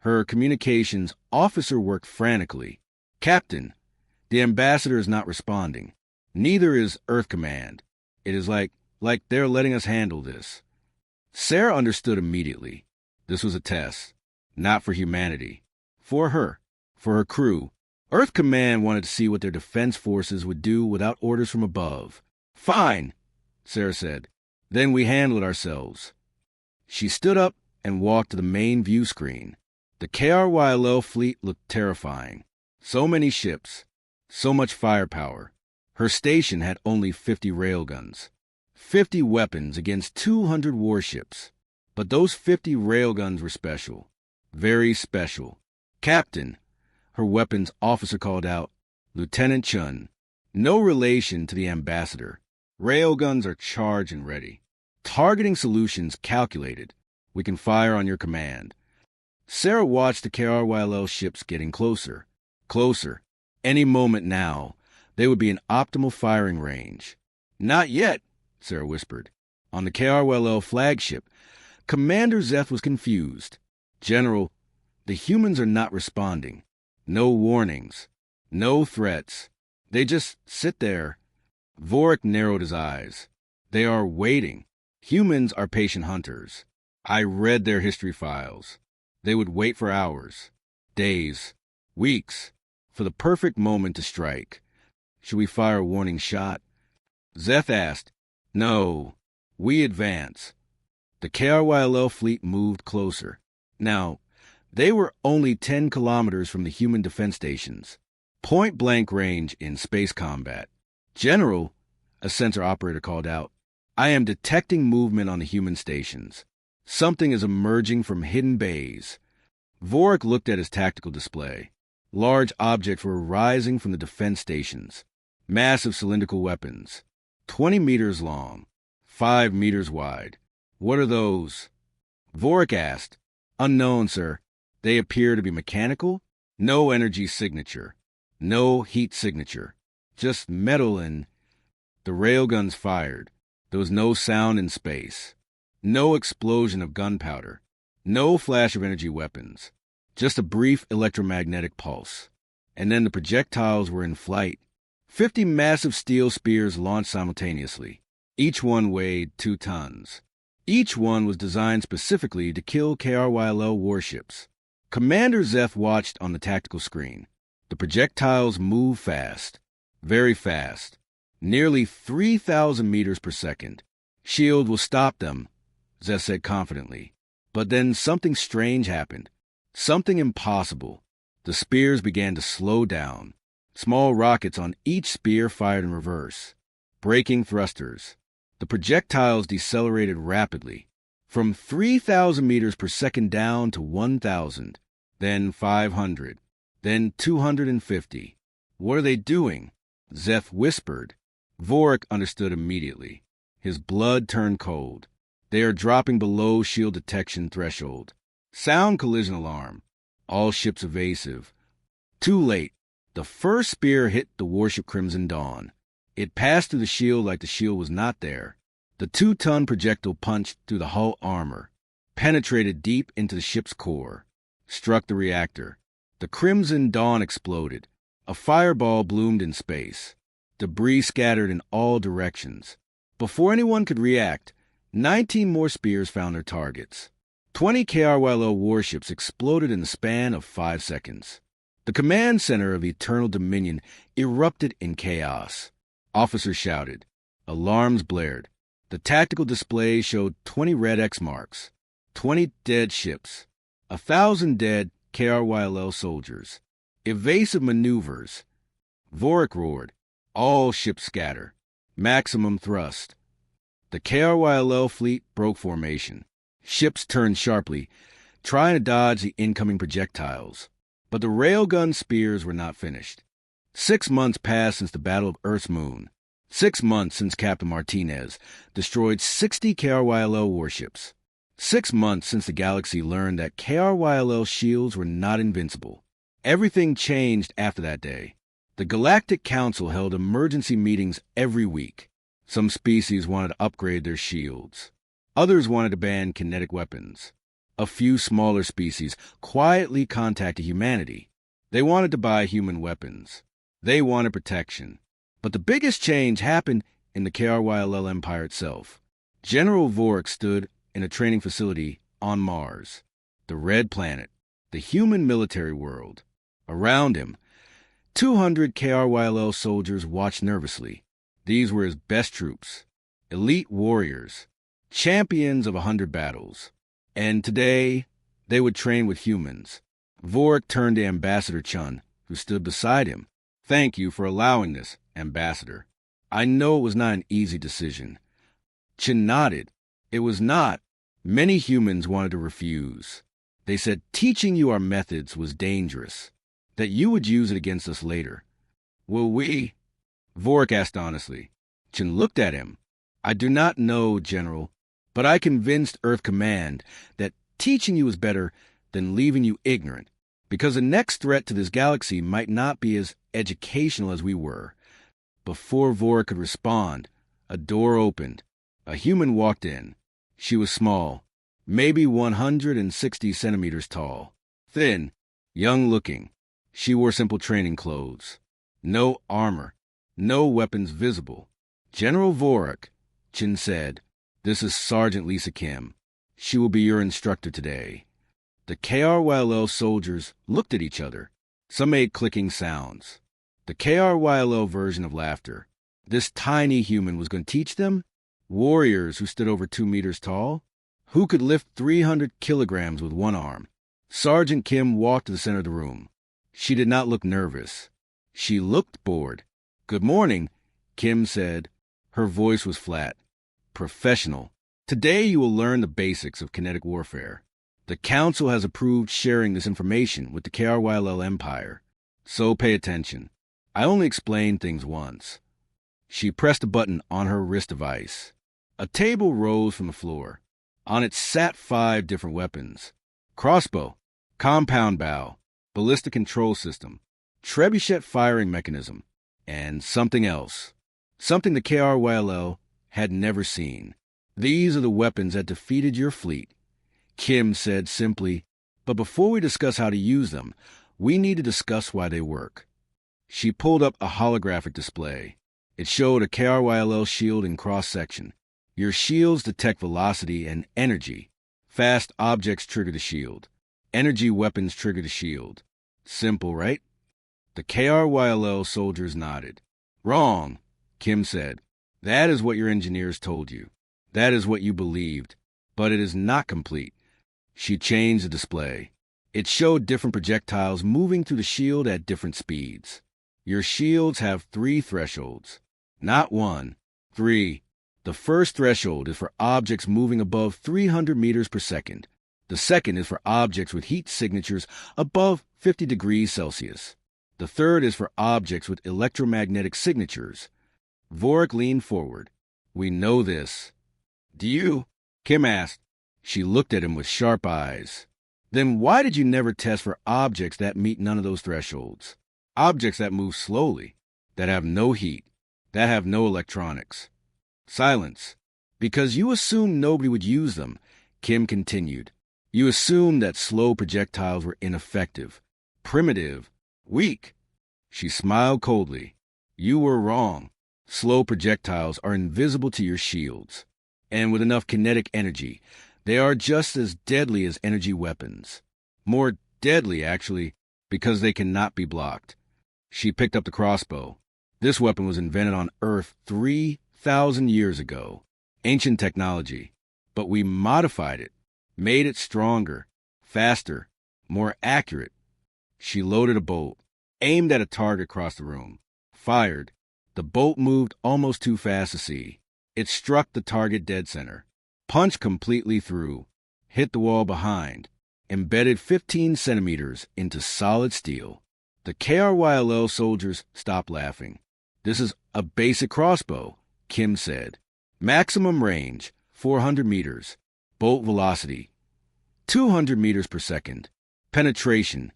Her communications officer worked frantically. Captain, the Ambassador is not responding. Neither is Earth Command. It is like they're letting us handle this. Sarah understood immediately. This was a test. Not for humanity. For her. For her crew. Earth Command wanted to see what their defense forces would do without orders from above. Fine, Sarah said. Then we handle it ourselves. She stood up and walked to the main view screen. The KRYLO fleet looked terrifying. So many ships. So much firepower. Her station had only 50 railguns. 50 weapons against 200 warships. But those 50 railguns were special. Very special. Captain, her weapons officer called out. Lieutenant Chun. No relation to the ambassador. Railguns are charged and ready. Targeting solutions calculated. We can fire on your command. Sarah watched the KRYLL ships getting closer. Closer. Any moment now, they would be in optimal firing range. Not yet, Sarah whispered. On the KRYLL flagship, Commander Zeph was confused. General, the humans are not responding. No warnings. No threats. They just sit there. Vorik narrowed his eyes. They are waiting. Humans are patient hunters. I read their history files. They would wait for hours, days, weeks, for the perfect moment to strike. Should we fire a warning shot? Zeph asked. No. We advance. The KRYLL fleet moved closer. Now, they were only 10 kilometers from the human defense stations. Point-blank range in space combat. General, a sensor operator called out, I am detecting movement on the human stations. Something is emerging from hidden bays. Vorik looked at his tactical display. Large objects were rising from the defense stations. Massive cylindrical weapons. 20 meters long. 5 meters wide. What are those? Vorik asked. Unknown, sir. They appear to be mechanical. No energy signature. No heat signature. Just metal and... The railguns fired. There was no sound in space, no explosion of gunpowder, no flash of energy weapons, just a brief electromagnetic pulse. And then the projectiles were in flight. 50 massive steel spears launched simultaneously. Each one weighed 2 tons. Each one was designed specifically to kill KRYLO warships. Commander Zeph watched on the tactical screen. The projectiles moved fast, very fast, nearly 3,000 meters per second. "Shield will stop them," Zeph said confidently. But then something strange happened, something impossible. The spears began to slow down. Small rockets on each spear fired in reverse, braking thrusters. The projectiles decelerated rapidly, from 3,000 meters per second down to 1,000, then 500, then 250. "What are they doing?" Zeph whispered. Vorik understood immediately. His blood turned cold. "They are dropping below shield detection threshold. Sound collision alarm. All ships evasive." Too late. The first spear hit the warship Crimson Dawn. It passed through the shield like the shield was not there. The 2-ton projectile punched through the hull armor, penetrated deep into the ship's core, struck the reactor. The Crimson Dawn exploded. A fireball bloomed in space. Debris scattered in all directions. Before anyone could react, 19 more spears found their targets. 20 KRYLO warships exploded in the span of 5 seconds. The command center of Eternal Dominion erupted in chaos. Officers shouted. Alarms blared. The tactical display showed 20 red X marks, 20 dead ships, 1,000 dead KRYLO soldiers. Evasive maneuvers. Vorik roared. All ships scatter. Maximum thrust. The KRYLO fleet broke formation. Ships turned sharply, trying to dodge the incoming projectiles. But the railgun spears were not finished. 6 months passed since the Battle of Earth's moon. 6 months since Captain Martinez destroyed 60 KRYLO warships. 6 months since the galaxy learned that KRYLO shields were not invincible. Everything changed after that day. The Galactic Council held emergency meetings every week. Some species wanted to upgrade their shields. Others wanted to ban kinetic weapons. A few smaller species quietly contacted humanity. They wanted to buy human weapons. They wanted protection. But the biggest change happened in the KRYLL Empire itself. General Vorik stood in a training facility on Mars, the Red Planet, the human military world. Around him, 200 KRYLL soldiers watched nervously. These were his best troops, elite warriors, champions of 100 battles. And today, they would train with humans. Vorik turned to Ambassador Chun, who stood beside him. "Thank you for allowing this, Ambassador. I know it was not an easy decision." Chun nodded. "It was not. Many humans wanted to refuse. They said teaching you our methods was dangerous, that you would use it against us later." "Will we?" Vorik asked honestly. Chun looked at him. "I do not know, General, but I convinced Earth Command that teaching you is better than leaving you ignorant, because the next threat to this galaxy might not be as educational as we were." Before Vorik could respond, a door opened. A human walked in. She was small, maybe 160 centimeters tall, thin, young-looking. She wore simple training clothes. No armor, no weapons visible. "General Vorik," Chun said, "this is Sergeant Lisa Kim. She will be your instructor today." The KRYLO soldiers looked at each other. Some made clicking sounds. The KRYLO version of laughter. This tiny human was going to teach them? Warriors who stood over 2 meters tall? Who could lift 300 kilograms with one arm? Sergeant Kim walked to the center of the room. She did not look nervous. She looked bored. "Good morning," Kim said. Her voice was flat. "Professional. Today you will learn the basics of kinetic warfare. The Council has approved sharing this information with the KRYLL Empire. So pay attention. I only explained things once." She pressed a button on her wrist device. A table rose from the floor. On it sat 5 different weapons. Crossbow, compound bow, ballistic control system, trebuchet firing mechanism, and something else. Something the KRYLL had never seen. These are the weapons that defeated your fleet, Kim said simply, but before we discuss how to use them, we need to discuss why they work. She pulled up a holographic display. It showed a KRYLL shield in cross-section. Your shields detect velocity and energy. Fast objects trigger the shield. Energy weapons trigger the shield. Simple, right? The KRYLL soldiers nodded. Wrong, Kim said. That is what your engineers told you. That is what you believed. But it is not complete. She changed the display. It showed different projectiles moving through the shield at different speeds. Your shields have 3 thresholds. Not 1, 3. The first threshold is for objects moving above 300 meters per second. The second is for objects with heat signatures above 50 degrees Celsius. The third is for objects with electromagnetic signatures. Vorik leaned forward. We know this. Do you? Kim asked. She looked at him with sharp eyes. Then why did you never test for objects that meet none of those thresholds? Objects that move slowly, that have no heat, that have no electronics. Silence. Because you assumed nobody would use them, Kim continued. You assumed that slow projectiles were ineffective, primitive, weak. She smiled coldly. You were wrong. Slow projectiles are invisible to your shields. And with enough kinetic energy, they are just as deadly as energy weapons. More deadly, actually, because they cannot be blocked. She picked up the crossbow. This weapon was invented on Earth 3,000 years ago. Ancient technology. But we modified it, made it stronger, faster, more accurate. She loaded a bolt, aimed at a target across the room, fired. The bolt moved almost too fast to see. It struck the target dead center, punched completely through, hit the wall behind, embedded 15 centimeters into solid steel. The KRYLL soldiers stopped laughing. This is a basic crossbow, Kim said. Maximum range, 400 meters. Bolt velocity, 200 meters per second. Penetration,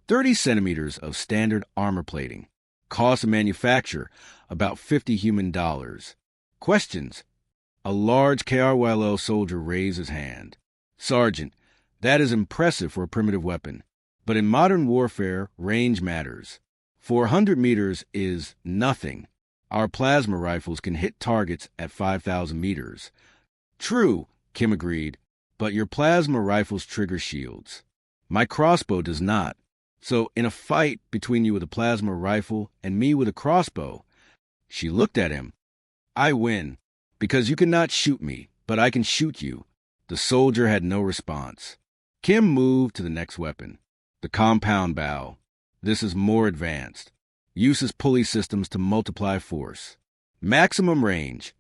30 centimeters of standard armor plating. Cost of manufacture, about $50 human. Questions? A large KRYLL soldier raised his hand. Sergeant, that is impressive for a primitive weapon. But in modern warfare, range matters. 400 meters is nothing. Our plasma rifles can hit targets at 5,000 meters. True, Kim agreed, but your plasma rifles trigger shields. My crossbow does not. So in a fight between you with a plasma rifle and me with a crossbow, she looked at him. I win, because you cannot shoot me, but I can shoot you. The soldier had no response. Kim moved to the next weapon. The compound bow. This is more advanced. Uses pulley systems to multiply force. Maximum range,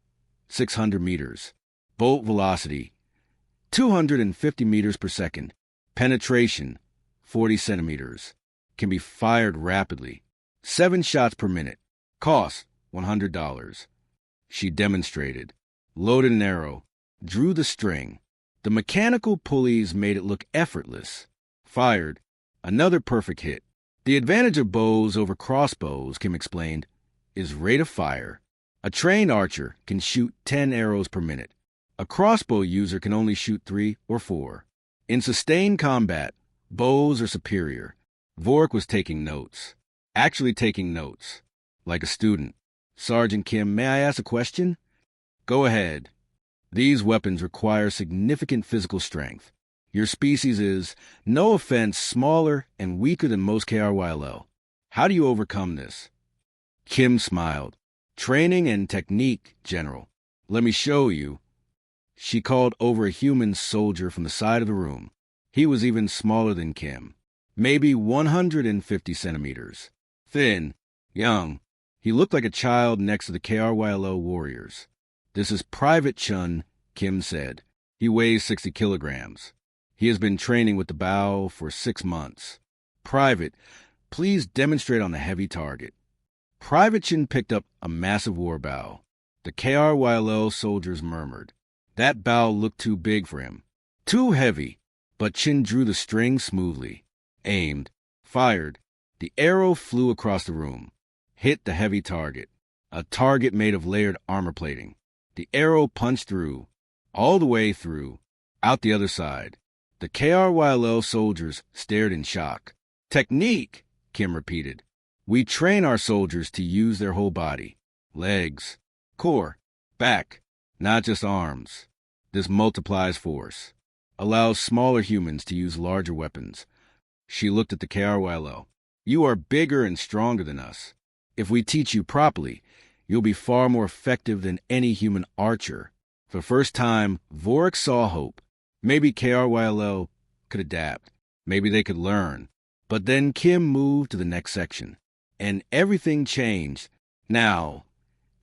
600 meters. Bolt velocity, 250 meters per second. Penetration, 40 centimeters. Can be fired rapidly. 7 shots per minute. Cost, $100. She demonstrated. Loaded an arrow. Drew the string. The mechanical pulleys made it look effortless. Fired. Another perfect hit. The advantage of bows over crossbows, Kim explained, is rate of fire. A trained archer can shoot 10 arrows per minute. A crossbow user can only shoot 3 or 4. In sustained combat, bows are superior. Vorik was taking notes. Actually taking notes. Like a student. Sergeant Kim, may I ask a question? Go ahead. These weapons require significant physical strength. Your species is, no offense, smaller and weaker than most KRYLL. How do you overcome this? Kim smiled. Training and technique, General. Let me show you. She called over a human soldier from the side of the room. He was even smaller than Kim. Maybe 150 centimeters. Thin. Young. He looked like a child next to the KRYLL warriors. This is Private Chun, Kim said. He weighs 60 kilograms. He has been training with the bow for 6 months. Private, please demonstrate on the heavy target. Private Chin picked up a massive war bow. The KRYLL soldiers murmured. That bow looked too big for him. Too heavy, but Chin drew the string smoothly. Aimed. Fired. The arrow flew across the room. Hit the heavy target. A target made of layered armor plating. The arrow punched through, all the way through, out the other side. The KRYLL soldiers stared in shock. Technique, Kim repeated. We train our soldiers to use their whole body. Legs, core, back, not just arms. This multiplies force, allows smaller humans to use larger weapons. She looked at the KRYLL. You are bigger and stronger than us. If we teach you properly, you'll be far more effective than any human archer. For the first time, Vorik saw hope. Maybe KRYLL could adapt. Maybe they could learn. But then Kim moved to the next section, and everything changed. Now,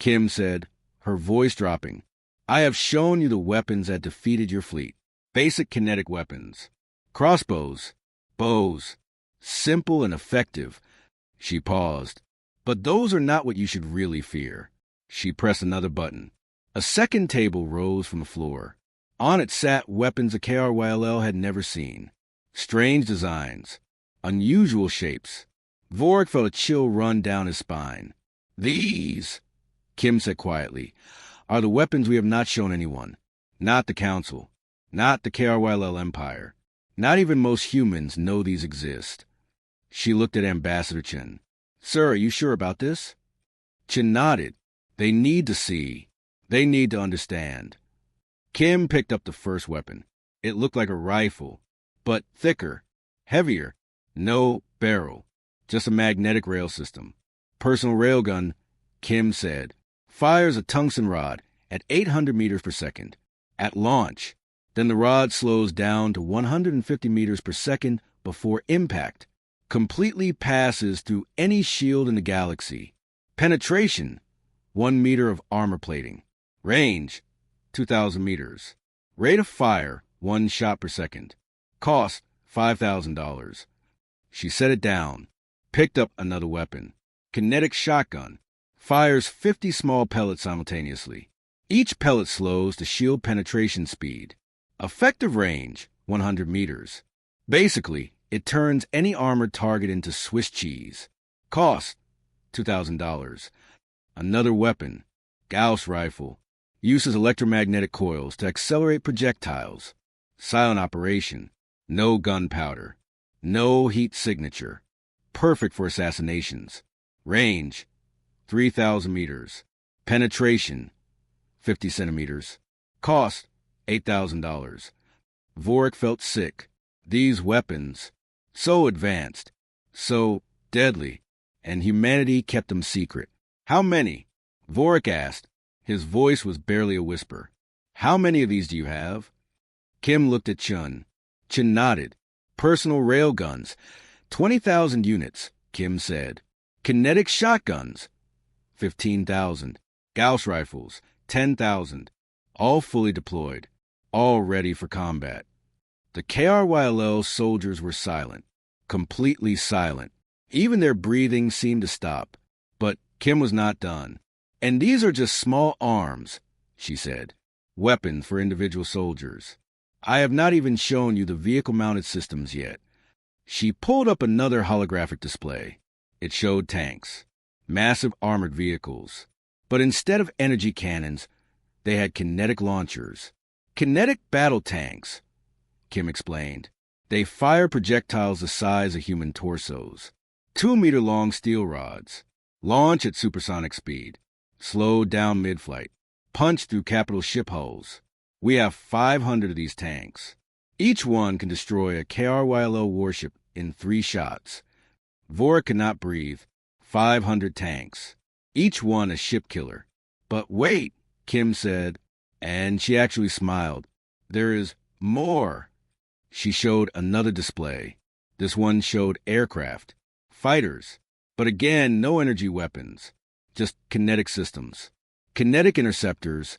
Kim said, her voice dropping, I have shown you the weapons that defeated your fleet. Basic kinetic weapons. Crossbows, bows, simple and effective. She paused. But those are not what you should really fear. She pressed another button. A second table rose from the floor. On it sat weapons the KRYLL had never seen. Strange designs, unusual shapes. Vorik felt a chill run down his spine. These, Kim said quietly, are the weapons we have not shown anyone. Not the Council. Not the KRYLL Empire. Not even most humans know these exist. She looked at Ambassador Chen. Sir, are you sure about this? Chen nodded. They need to see. They need to understand. Kim picked up the first weapon. It looked like a rifle, but thicker, heavier. No barrel, just a magnetic rail system. Personal railgun, Kim said, fires a tungsten rod at 800 meters per second. At launch, then the rod slows down to 150 meters per second before impact. Completely passes through any shield in the galaxy. Penetration, 1 meter of armor plating. Range, 2,000 meters. Rate of fire, 1 shot per second. Cost, $5,000. She set it down, picked up another weapon. Kinetic shotgun. Fires 50 small pellets simultaneously. Each pellet slows to shield penetration speed. Effective range, 100 meters. Basically, it turns any armored target into Swiss cheese. Cost, $2,000. Another weapon, Gauss rifle. Uses electromagnetic coils to accelerate projectiles. Silent operation. No gunpowder. No heat signature. Perfect for assassinations. Range, 3,000 meters. Penetration, 50 centimeters. Cost, $8,000. Vorik felt sick. These weapons, so advanced, so deadly, and humanity kept them secret. How many? Vorik asked. His voice was barely a whisper. How many of these do you have? Kim looked at Chun. Chun nodded. Personal railguns, 20,000 units, Kim said. Kinetic shotguns, 15,000. Gauss rifles, 10,000. All fully deployed, all ready for combat. The KRYLL soldiers were silent, completely silent. Even their breathing seemed to stop. But Kim was not done. And these are just small arms, she said. Weapons for individual soldiers. I have not even shown you the vehicle-mounted systems yet. She pulled up another holographic display. It showed tanks, massive armored vehicles. But instead of energy cannons, they had kinetic launchers. Kinetic battle tanks, Kim explained. They fire projectiles the size of human torsos. 2-meter-long steel rods. Launch at supersonic speed. Slowed down mid-flight. Punch through capital ship hulls. We have 500 of these tanks. Each one can destroy a KRYLL warship in 3 shots. Vorik could not breathe. 500 tanks. Each one a ship killer. But wait, Kim said, and she actually smiled. There is more. She showed another display. This one showed aircraft, fighters, but again, no energy weapons, just kinetic systems. Kinetic interceptors,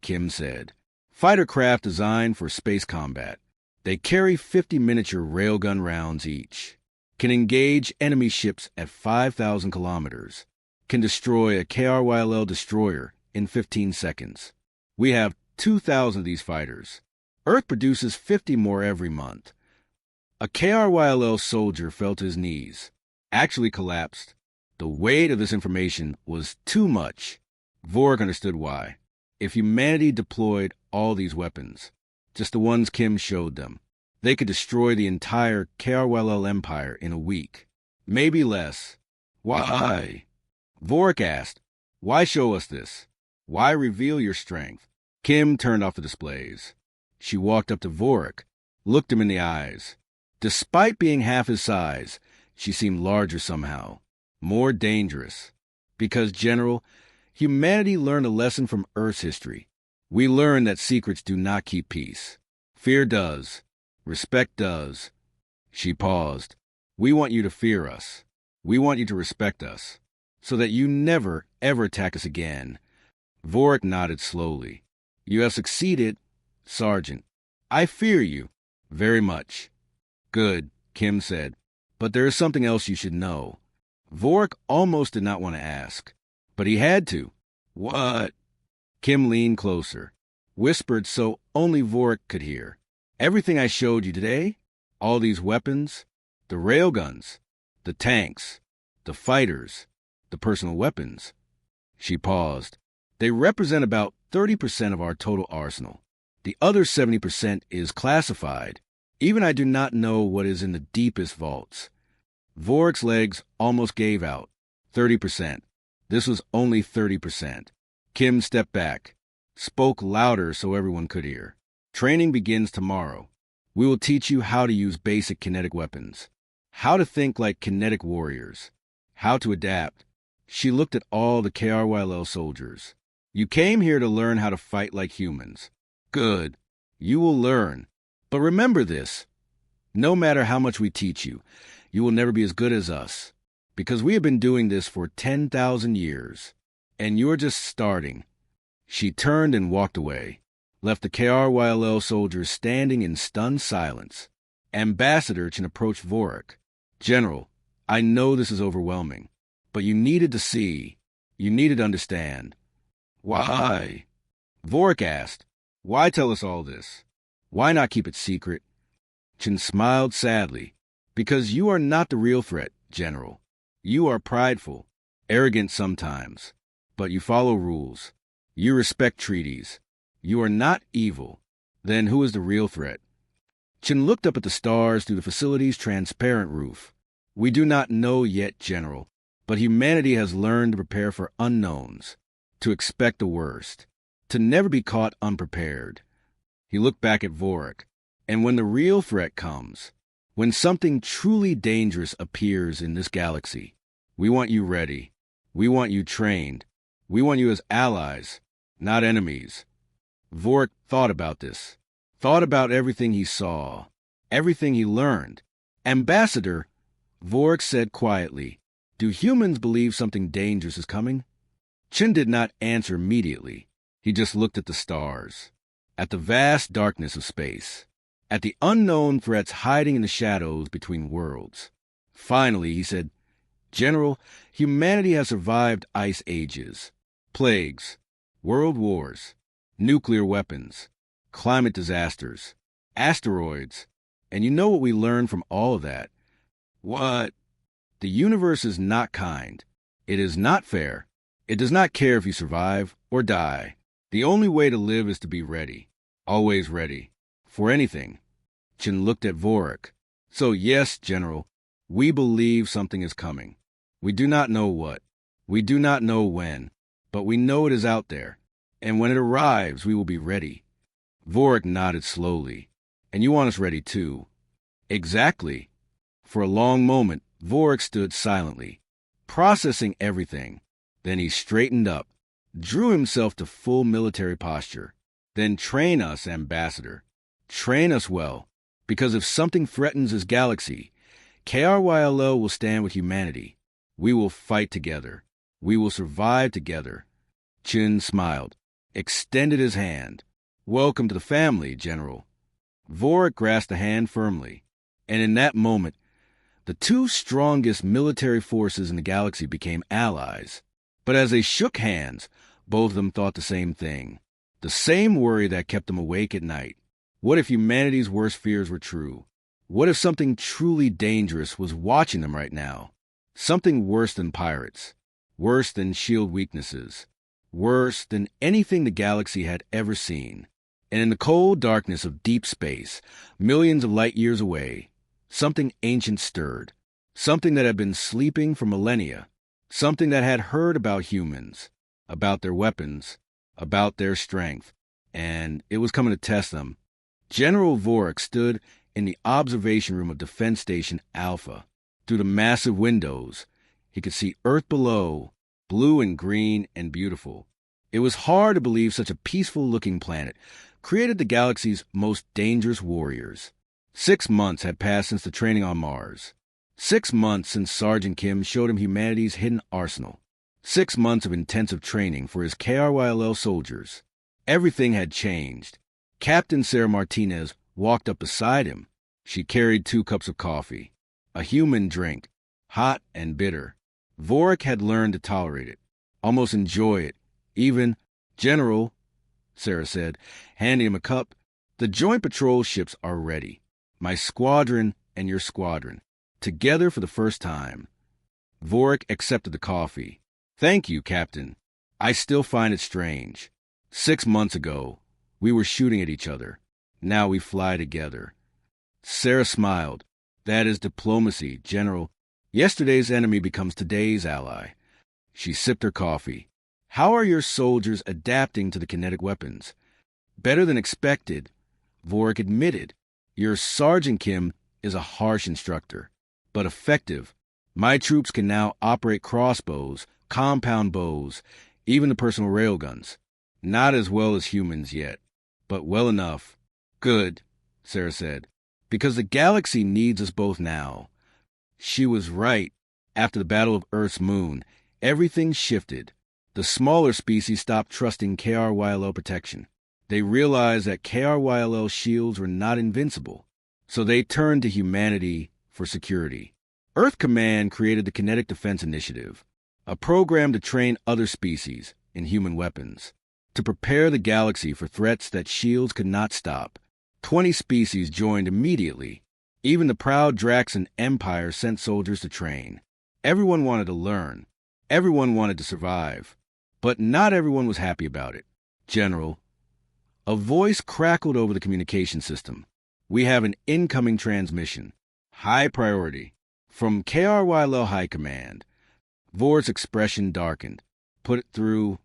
Kim said. Fighter craft designed for space combat. They carry 50 miniature railgun rounds each. Can engage enemy ships at 5,000 kilometers. Can destroy a KRYLL destroyer in 15 seconds. We have 2,000 of these fighters. Earth produces 50 more every month. A KRYLL soldier fell to his knees, actually collapsed. The weight of this information was too much. Vorik understood why. If humanity deployed all these weapons, just the ones Kim showed them, they could destroy the entire KRYL empire in a week. Maybe less. Why? Vorik asked. Why show us this? Why reveal your strength? Kim turned off the displays. She walked up to Vorik, looked him in the eyes. Despite being half his size, she seemed larger somehow, more dangerous. Because, General, humanity learned a lesson from Earth's history. We learned that secrets do not keep peace. Fear does. Respect does. She paused. We want you to fear us. We want you to respect us, so that you never, ever attack us again. Vorik nodded slowly. You have succeeded, Sergeant. I fear you very much. Good, Kim said. But there is something else you should know. Vorik almost did not want to ask, but he had to. What? Kim leaned closer, whispered so only Vorik could hear. Everything I showed you today, all these weapons, the railguns, the tanks, the fighters, the personal weapons. She paused. They represent about 30% of our total arsenal. The other 70% is classified. Even I do not know what is in the deepest vaults. Vorik's legs almost gave out. 30%. This was only 30%. Kim stepped back, spoke louder so everyone could hear. Training begins tomorrow. We will teach you how to use basic kinetic weapons, how to think like kinetic warriors, how to adapt. She looked at all the KRYL soldiers. You came here to learn how to fight like humans. Good. You will learn. But remember this. No matter how much we teach you, you will never be as good as us, because we have been doing this for 10,000 years, and you're just starting. She turned and walked away, left the KRYL soldiers standing in stunned silence. Ambassador Chen approached Vorik. General, I know this is overwhelming, but you needed to see. You needed to understand. Why? Vorik asked. Why tell us all this? Why not keep it secret? Chen smiled sadly. Because you are not the real threat, General. You are prideful, arrogant sometimes, but you follow rules. You respect treaties. You are not evil. Then who is the real threat? Chen looked up at the stars through the facility's transparent roof. We do not know yet, General, but humanity has learned to prepare for unknowns, to expect the worst, to never be caught unprepared. He looked back at Vorik. And when the real threat comes, when something truly dangerous appears in this galaxy, we want you ready. We want you trained. We want you as allies, not enemies. Vorik thought about this, thought about everything he saw, everything he learned. Ambassador, Vorik said quietly, do humans believe something dangerous is coming? Chen did not answer immediately. He just looked at the stars, at the vast darkness of space, at the unknown threats hiding in the shadows between worlds. Finally, he said, General, humanity has survived ice ages, plagues, world wars, nuclear weapons, climate disasters, asteroids, and you know what we learned from all of that? What? The universe is not kind. It is not fair. It does not care if you survive or die. The only way to live is to be ready, always ready. For anything. Chen looked at Vorik. So yes, General, we believe something is coming. We do not know what. We do not know when. But we know it is out there. And when it arrives, we will be ready. Vorik nodded slowly. And you want us ready too. Exactly. For a long moment, Vorik stood silently, processing everything. Then he straightened up, drew himself to full military posture. Then train us, Ambassador. Train us well, because if something threatens this galaxy, KRYL will stand with humanity. We will fight together. We will survive together. Chen smiled, extended his hand. Welcome to the family, General. Vorik grasped the hand firmly, and in that moment, the two strongest military forces in the galaxy became allies. But as they shook hands, both of them thought the same thing, the same worry that kept them awake at night. What if humanity's worst fears were true? What if something truly dangerous was watching them right now? Something worse than pirates, worse than shield weaknesses, worse than anything the galaxy had ever seen. And in the cold darkness of deep space, millions of light years away, something ancient stirred. Something that had been sleeping for millennia. Something that had heard about humans, about their weapons, about their strength, and it was coming to test them. General Vorik stood in the observation room of Defense Station Alpha. Through the massive windows, he could see Earth below, blue and green and beautiful. It was hard to believe such a peaceful-looking planet created the galaxy's most dangerous warriors. 6 months had passed since the training on Mars. 6 months since Sergeant Kim showed him humanity's hidden arsenal. 6 months of intensive training for his KRYLL soldiers. Everything had changed. Captain Sarah Martinez walked up beside him. She carried 2 cups of coffee. A human drink, hot and bitter. Vorik had learned to tolerate it, almost enjoy it. Even, General, Sarah said, handing him a cup, the joint patrol ships are ready. My squadron and your squadron. Together for the first time. Vorik accepted the coffee. Thank you, Captain. I still find it strange. 6 months ago, we were shooting at each other. Now we fly together. Sarah smiled. That is diplomacy, General. Yesterday's enemy becomes today's ally. She sipped her coffee. How are your soldiers adapting to the kinetic weapons? Better than expected, Vorik admitted. Your Sergeant Kim is a harsh instructor, but effective. My troops can now operate crossbows, compound bows, even the personal railguns. Not as well as humans yet, but well enough. Good, Sarah said, because the galaxy needs us both now. She was right. After the Battle of Earth's moon, everything shifted. The smaller species stopped trusting KRYLL protection. They realized that KRYLL shields were not invincible, so they turned to humanity for security. Earth Command created the Kinetic Defense Initiative, a program to train other species in human weapons, to prepare the galaxy for threats that shields could not stop. 20 species joined immediately. Even the proud Draxan Empire sent soldiers to train. Everyone wanted to learn. Everyone wanted to survive. But not everyone was happy about it. General, a voice crackled over the communication system. We have an incoming transmission. High priority. From KRYLL High Command. Vor's expression darkened. Put it through.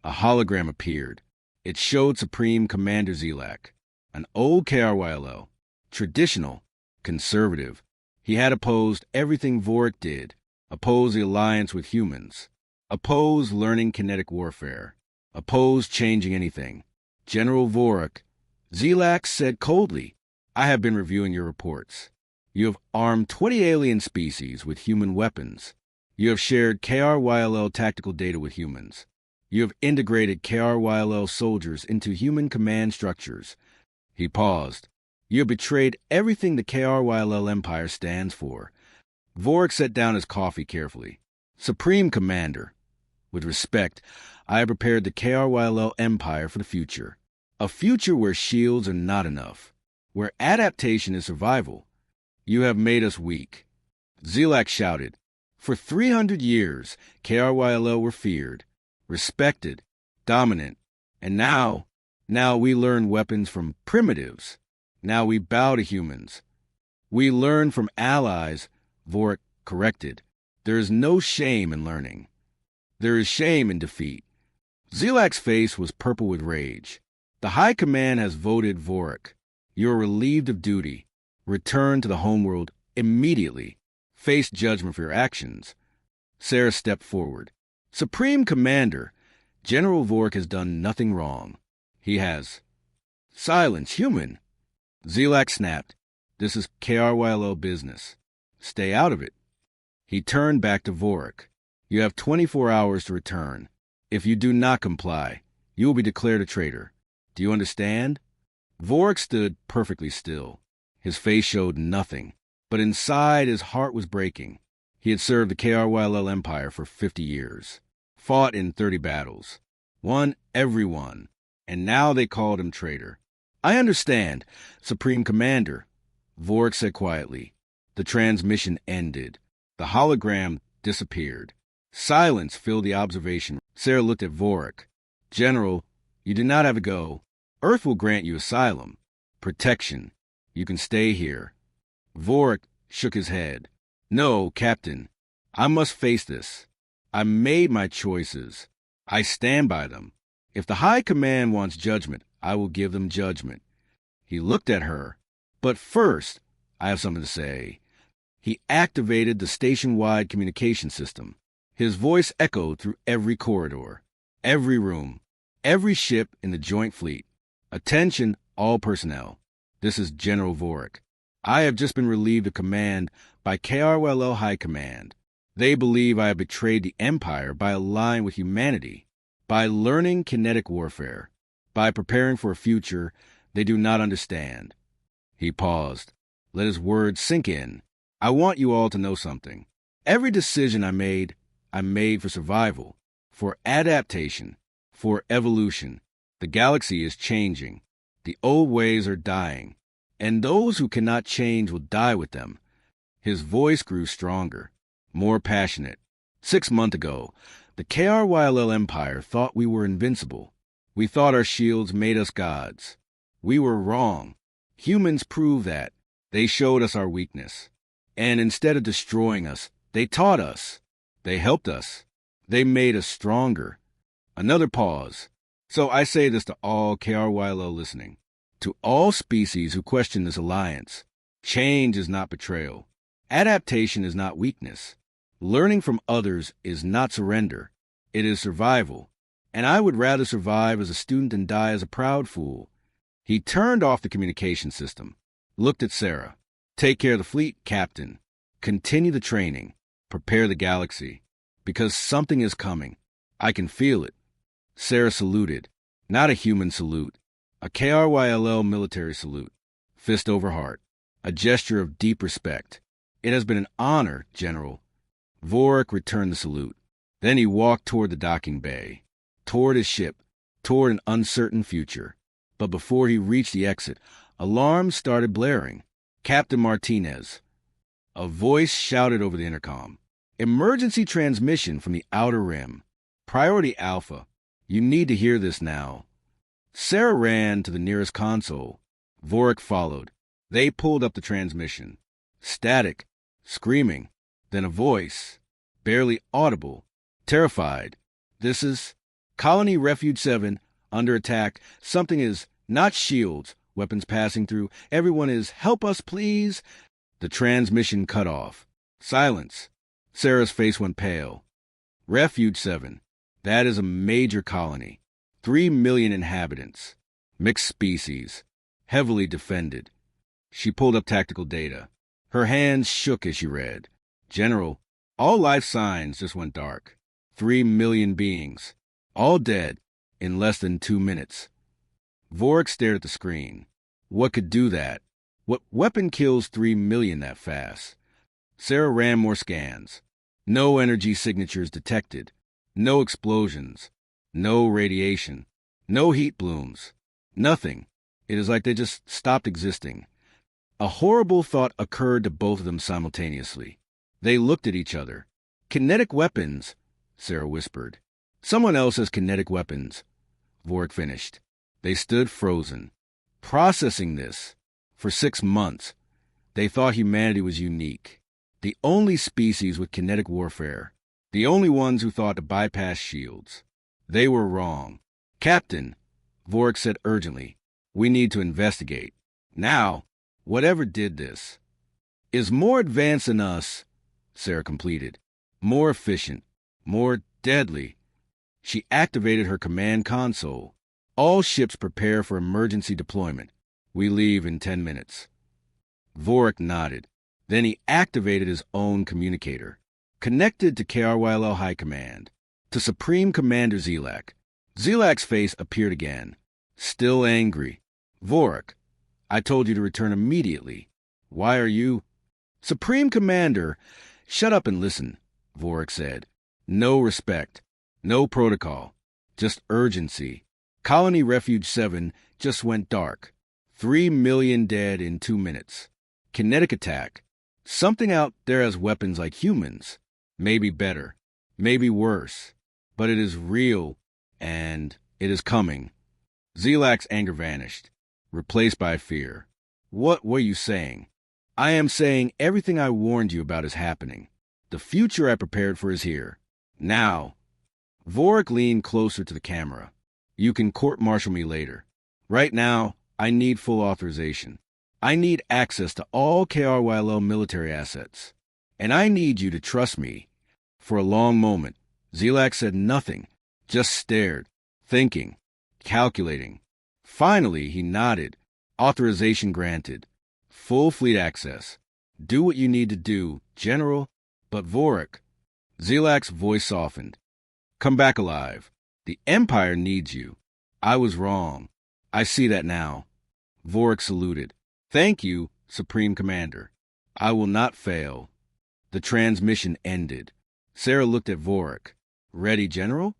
A hologram appeared. It showed Supreme Commander Zelak. An old KRYLL. Traditional. Conservative. He had opposed everything Vorik did. Opposed the alliance with humans. Opposed learning kinetic warfare. Opposed changing anything. General Vorik. Zelak said coldly, I have been reviewing your reports. You have armed 20 alien species with human weapons. You have shared KRYLL tactical data with humans. You have integrated KRYLL soldiers into human command structures. He paused. You have betrayed everything the KRYLL Empire stands for. Vorik set down his coffee carefully. Supreme Commander, with respect, I have prepared the KRYLL Empire for the future. A future where shields are not enough, where adaptation is survival. You have made us weak. Zelak shouted. For 300 years, KRYLL were feared, respected, dominant. And now we learn weapons from primitives. Now we bow to humans. We learn from allies, Vorik corrected. There is no shame in learning. There is shame in defeat. Zelak's face was purple with rage. The High Command has voted Vorik. You are relieved of duty. Return to the homeworld immediately. Face judgment for your actions. Sarah stepped forward. Supreme Commander, General Vorik has done nothing wrong. He has. Silence, human. Zelak snapped. This is KRYLL business. Stay out of it. He turned back to Vorik. You have 24 hours to return. If you do not comply, you will be declared a traitor. Do you understand? Vorik stood perfectly still. His face showed nothing, but inside his heart was breaking. He had served the KRYLL Empire for 50 years, fought in 30 battles, won every one, and now they called him traitor. I understand, Supreme Commander, Vorik said quietly. The transmission ended. The hologram disappeared. Silence filled the observation. Sarah looked at Vorik. General, you do not have to go. Earth will grant you asylum. Protection. You can stay here. Vorik shook his head. No, Captain. I must face this. I made my choices. I stand by them. If the High Command wants judgment, I will give them judgment. He looked at her. But first, I have something to say. He activated the station-wide communication system. His voice echoed through every corridor, every room, every ship in the Joint Fleet. Attention, all personnel. This is General Vorik. I have just been relieved of command by KRLL High Command. They believe I have betrayed the Empire by allying with humanity, by learning kinetic warfare, by preparing for a future they do not understand. He paused. Let his words sink in. I want you all to know something. Every decision I made for survival, for adaptation, for evolution. The galaxy is changing. The old ways are dying, and those who cannot change will die with them. His voice grew stronger, more passionate. 6 months ago, the KRYLL Empire thought we were invincible. We thought our shields made us gods. We were wrong. Humans proved that. They showed us our weakness. And instead of destroying us, they taught us. They helped us. They made us stronger. Another pause. So I say this to all KRYLL listening. To all species who question this alliance, change is not betrayal. Adaptation is not weakness. Learning from others is not surrender. It is survival. And I would rather survive as a student than die as a proud fool. He turned off the communication system, looked at Sarah. Take care of the fleet, Captain. Continue the training. Prepare the galaxy. Because something is coming. I can feel it. Sarah saluted. Not a human salute. A KRYLL military salute. Fist over heart. A gesture of deep respect. It has been an honor, General. Vorik returned the salute. Then he walked toward the docking bay. Toward his ship. Toward an uncertain future. But before he reached the exit, alarms started blaring. Captain Martinez. A voice shouted over the intercom. Emergency transmission from the Outer Rim. Priority Alpha. You need to hear this now. Sarah ran to the nearest console. Vorik followed. They pulled up the transmission. Static. Screaming. Then a voice. Barely audible. Terrified. This is Colony Refuge 7. Under attack. Something is not shields. Weapons passing through. Everyone is, help us, please. The transmission cut off. Silence. Sarah's face went pale. Refuge 7. That is a major colony. 3 million inhabitants. Mixed species. Heavily defended. She pulled up tactical data. Her hands shook as she read. General, all life signs just went dark. 3 million beings. All dead in less than 2 minutes. Vorik stared at the screen. What could do that? What weapon kills 3 million that fast? Sarah ran more scans. No energy signatures detected. No explosions. No radiation. No heat blooms. Nothing. It is like they just stopped existing. A horrible thought occurred to both of them simultaneously. They looked at each other. Kinetic weapons, Sarah whispered. Someone else has kinetic weapons. Vorik finished. They stood frozen, processing this. For 6 months, they thought humanity was unique. The only species with kinetic warfare. The only ones who thought to bypass shields. They were wrong. Captain, Vorik said urgently, we need to investigate. Now, whatever did this, is more advanced than us, Sarah completed. More efficient. More deadly. She activated her command console. All ships prepare for emergency deployment. We leave in 10 minutes. Vorik nodded. Then he activated his own communicator. Connected to KRYLL High Command. To Supreme Commander Zelak. Zelak's face appeared again. Still angry. Vorik, I told you to return immediately. Why are you... Supreme Commander, shut up and listen, Vorik said. No respect. No protocol. Just urgency. Colony Refuge 7 just went dark. 3 million dead in 2 minutes. Kinetic attack. Something out there has weapons like humans. Maybe better. maybe worse. But it is real, and it is coming. Zelak's anger vanished, replaced by fear. What were you saying? I am saying everything I warned you about is happening. The future I prepared for is here. Now. Vorik leaned closer to the camera. You can court-martial me later. Right now, I need full authorization. I need access to all KRYL military assets. And I need you to trust me. For a long moment, Zelak said nothing, just stared, thinking, calculating. Finally, he nodded. Authorization granted. Full fleet access. Do what you need to do, General. But Vorik. Zelak's voice softened. Come back alive. The Empire needs you. I was wrong. I see that now. Vorik saluted. Thank you, Supreme Commander. I will not fail. The transmission ended. Sarah looked at Vorik. Ready, General?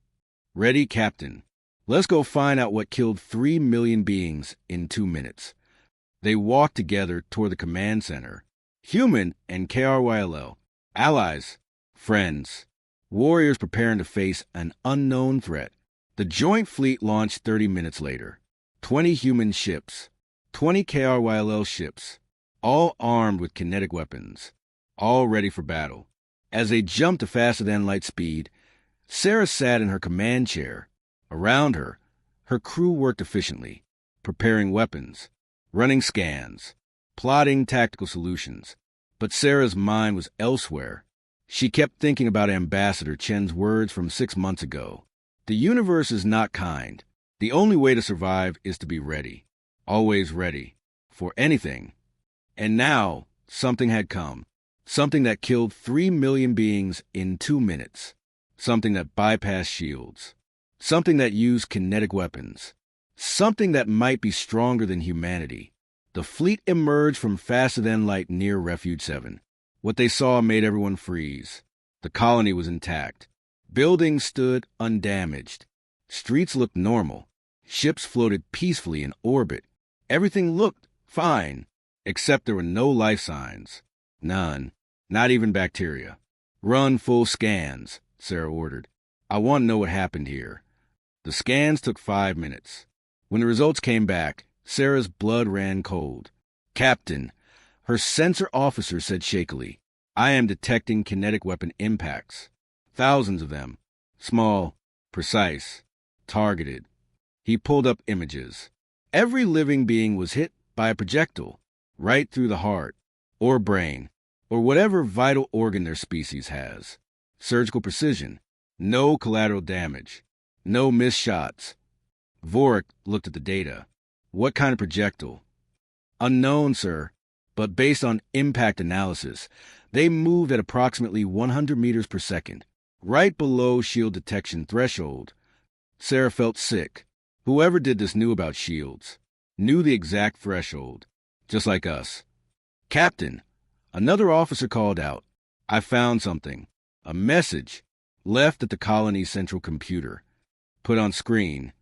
Ready, Captain. Let's go find out what killed 3 million beings in 2 minutes. They walked together toward the command center. Human and KRYL. Allies. Friends. Warriors preparing to face an unknown threat. The joint fleet launched 30 minutes later. 20 human ships. 20 KRYL ships. All armed with kinetic weapons. All ready for battle. As they jumped to faster-than-light speed, Sarah sat in her command chair. Around her, her crew worked efficiently, preparing weapons, running scans, plotting tactical solutions. But Sarah's mind was elsewhere. She kept thinking about Ambassador Chen's words from 6 months ago. The universe is not kind. The only way to survive is to be ready. Always ready. For anything. And now, something had come. Something that killed 3 million beings in 2 minutes. Something that bypassed shields. Something that used kinetic weapons. Something that might be stronger than humanity. The fleet emerged from faster-than-light near Refuge 7. What they saw made everyone freeze. The colony was intact. Buildings stood undamaged. Streets looked normal. Ships floated peacefully in orbit. Everything looked fine, except there were no life signs. None. Not even bacteria. Run full scans, Sarah ordered. I want to know what happened here. The scans took 5 minutes. When the results came back, Sarah's blood ran cold. Captain, her sensor officer said shakily, I am detecting kinetic weapon impacts. Thousands of them. Small, precise, targeted. He pulled up images. Every living being was hit by a projectile, right through the heart, or brain, or whatever vital organ their species has. Surgical precision. No collateral damage. No missed shots. Vorik looked at the data. What kind of projectile? Unknown, sir, but based on impact analysis, they moved at approximately 100 meters per second, right below shield detection threshold. Sarah felt sick. Whoever did this knew about shields, knew the exact threshold, just like us. Captain, another officer called out. I found something. A message left at the colony's central computer. Put on screen.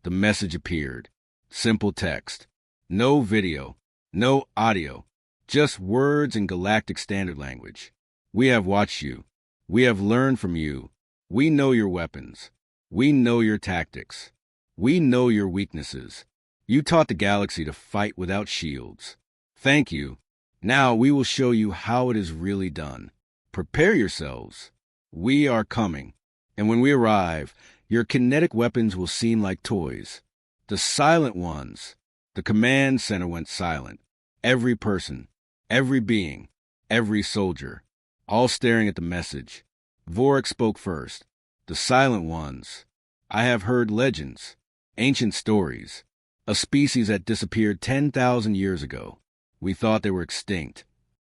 The message appeared. Simple text. No video. No audio. Just words in galactic standard language. We have watched you. We have learned from you. We know your weapons. We know your tactics. We know your weaknesses. You taught the galaxy to fight without shields. Thank you. Now we will show you how it is really done. Prepare yourselves. We are coming. And when we arrive, your kinetic weapons will seem like toys. The silent ones. The command center went silent. Every person, every being, every soldier, all staring at the message. Vorik spoke first. The silent ones. I have heard legends, ancient stories. A species that disappeared 10,000 years ago. We thought they were extinct.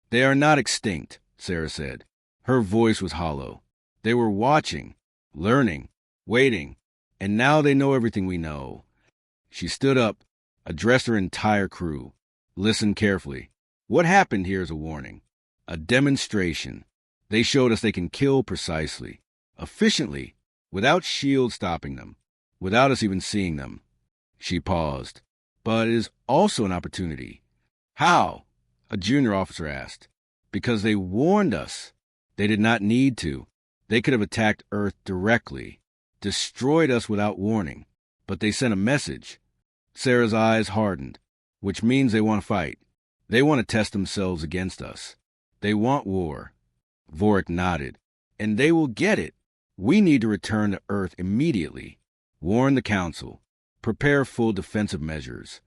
They are not extinct, Sarah said. Her voice was hollow. They were watching, learning, waiting, and now they know everything we know. She stood up, addressed her entire crew. Listen carefully. What happened here is a warning. A demonstration. They showed us they can kill precisely, efficiently, without shields stopping them, without us even seeing them. She paused. But it is also an opportunity. How? A junior officer asked. Because they warned us. They did not need to. They could have attacked Earth directly, destroyed us without warning, but they sent a message. Sarah's eyes hardened, which means they want to fight. They want to test themselves against us. They want war. Vorik nodded. And they will get it. We need to return to Earth immediately. Warn the Council. Prepare full defensive measures.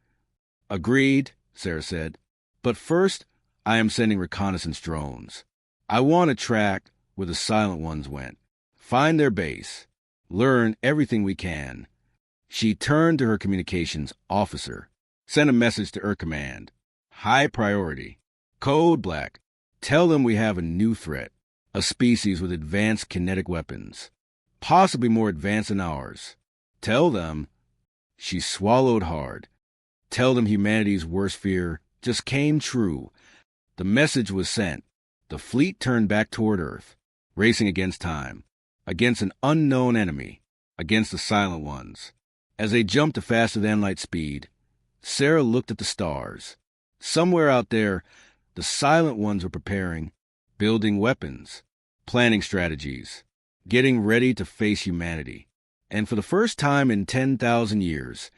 Agreed, Sarah said. But first, I am sending reconnaissance drones. I want to track where the Silent Ones went. Find their base. Learn everything we can. She turned to her communications officer. Send a message to Earth Command. High priority. Code Black. Tell them we have a new threat. A species with advanced kinetic weapons. Possibly more advanced than ours. Tell them. She swallowed hard. Tell them humanity's worst fear just came true. The message was sent. The fleet turned back toward Earth, racing against time, against an unknown enemy, against the Silent Ones. As they jumped to faster-than-light speed, Sarah looked at the stars. Somewhere out there, the Silent Ones were preparing, building weapons, planning strategies, getting ready to face humanity. And for the first time in 10,000 years,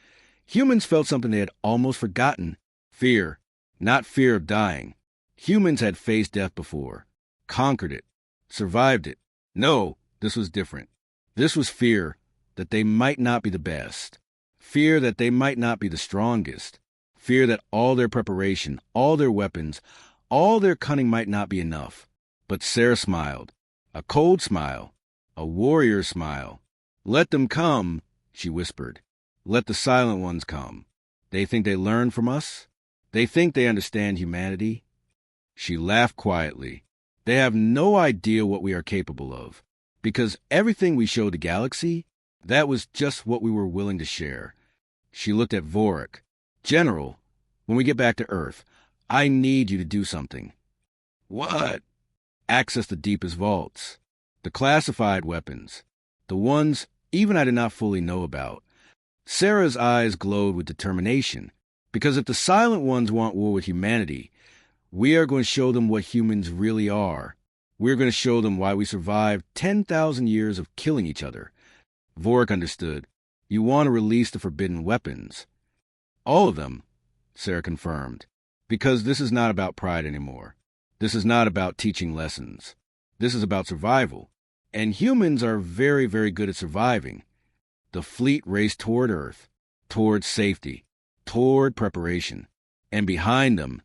humans felt something they had almost forgotten. Fear, not fear of dying. Humans had faced death before, conquered it, survived it. No, this was different. This was fear that they might not be the best. Fear that they might not be the strongest. Fear that all their preparation, all their weapons, all their cunning might not be enough. But Sarah smiled. A cold smile. A warrior smile. Let them come, she whispered. Let the Silent Ones come. They think they learn from us? They think they understand humanity? She laughed quietly. They have no idea what we are capable of. Because everything we showed the galaxy, that was just what we were willing to share. She looked at Vorik. General, when we get back to Earth, I need you to do something. What? Access the deepest vaults. The classified weapons. The ones even I did not fully know about. Sarah's eyes glowed with determination. Because if the Silent Ones want war with humanity, we are going to show them what humans really are. We're going to show them why we survived 10,000 years of killing each other. Vorik understood. You want to release the forbidden weapons. All of them, Sarah confirmed. Because this is not about pride anymore. This is not about teaching lessons. This is about survival. And humans are very, very good at surviving. The fleet raced toward Earth, toward safety, toward preparation. And behind them,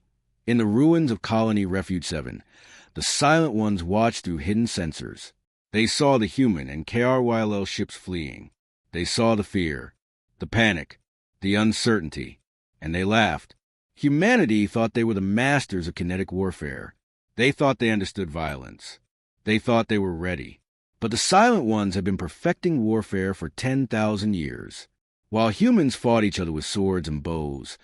in the ruins of Colony Refuge 7, the Silent Ones watched through hidden sensors. They saw the human and KRYL ships fleeing. They saw the fear, the panic, the uncertainty, and they laughed. Humanity thought they were the masters of kinetic warfare. They thought they understood violence. They thought they were ready. But the Silent Ones had been perfecting warfare for 10,000 years. While humans fought each other with swords and bows,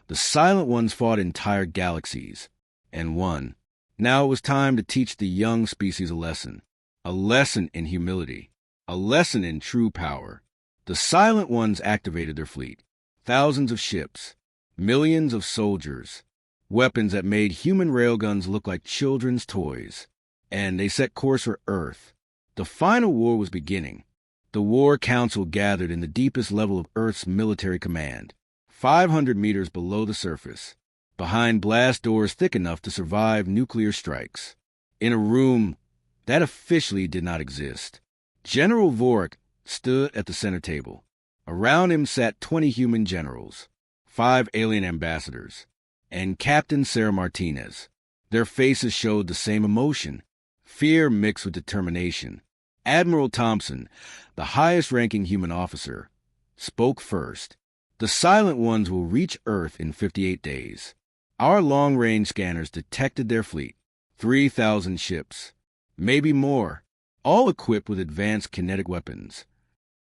the Silent Ones fought entire galaxies, and won. Now it was time to teach the young species a lesson in humility, a lesson in true power. The Silent Ones activated their fleet, thousands of ships, millions of soldiers, weapons that made human railguns look like children's toys, and they set course for Earth. The final war was beginning. The War Council gathered in the deepest level of Earth's military command, 500 meters below the surface, behind blast doors thick enough to survive nuclear strikes, in a room that officially did not exist. General Vorik stood at the center table. Around him sat 20 human generals, 5 alien ambassadors, and Captain Sarah Martinez. Their faces showed the same emotion, fear mixed with determination. Admiral Thompson, the highest-ranking human officer, spoke first. The Silent Ones will reach Earth in 58 days. Our long-range scanners detected their fleet, 3,000 ships, maybe more, all equipped with advanced kinetic weapons.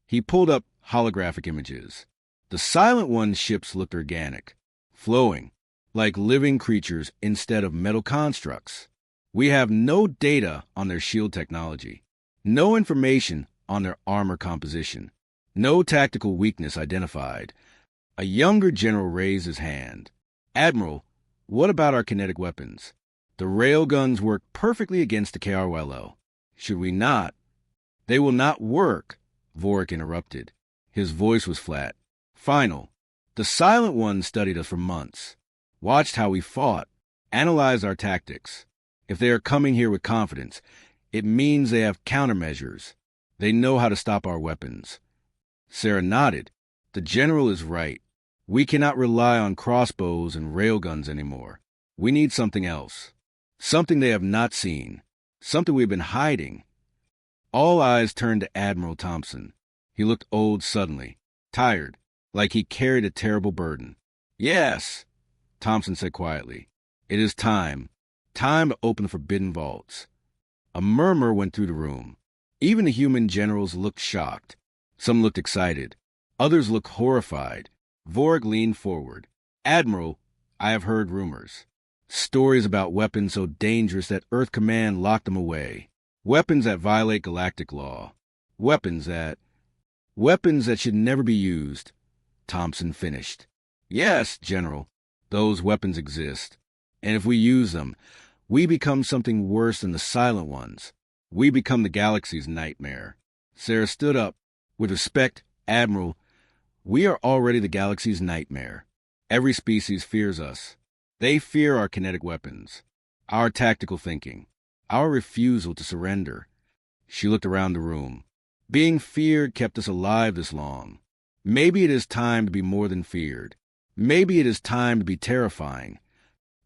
He pulled up holographic images. The Silent One's ships looked organic, flowing, like living creatures instead of metal constructs. We have no data on their shield technology, no information on their armor composition, no tactical weakness identified. A younger general raised his hand. Admiral, what about our kinetic weapons? The railguns work perfectly against the KRYL. Should we not They will not work, Vorik interrupted. His voice was flat. Final. The Silent Ones studied us for months, watched how we fought, analyzed our tactics. If they are coming here with confidence, it means they have countermeasures. They know how to stop our weapons. Sarah nodded. The general is right. We cannot rely on crossbows and railguns anymore. We need something else. Something they have not seen. Something we've been hiding. All eyes turned to Admiral Thompson. He looked old suddenly, tired, like he carried a terrible burden. Yes, Thompson said quietly. It is time. Time to open the forbidden vaults. A murmur went through the room. Even the human generals looked shocked. Some looked excited. Others looked horrified. Vorik leaned forward. Admiral, I have heard rumors. Stories about weapons so dangerous that Earth Command locked them away. Weapons that violate galactic law. Weapons that should never be used. Thompson finished. Yes, General, those weapons exist. And if we use them, we become something worse than the Silent Ones. We become the galaxy's nightmare. Sarah stood up. With respect, Admiral, we are already the galaxy's nightmare. Every species fears us. They fear our kinetic weapons, our tactical thinking, our refusal to surrender. She looked around the room. Being feared kept us alive this long. Maybe it is time to be more than feared. Maybe it is time to be terrifying.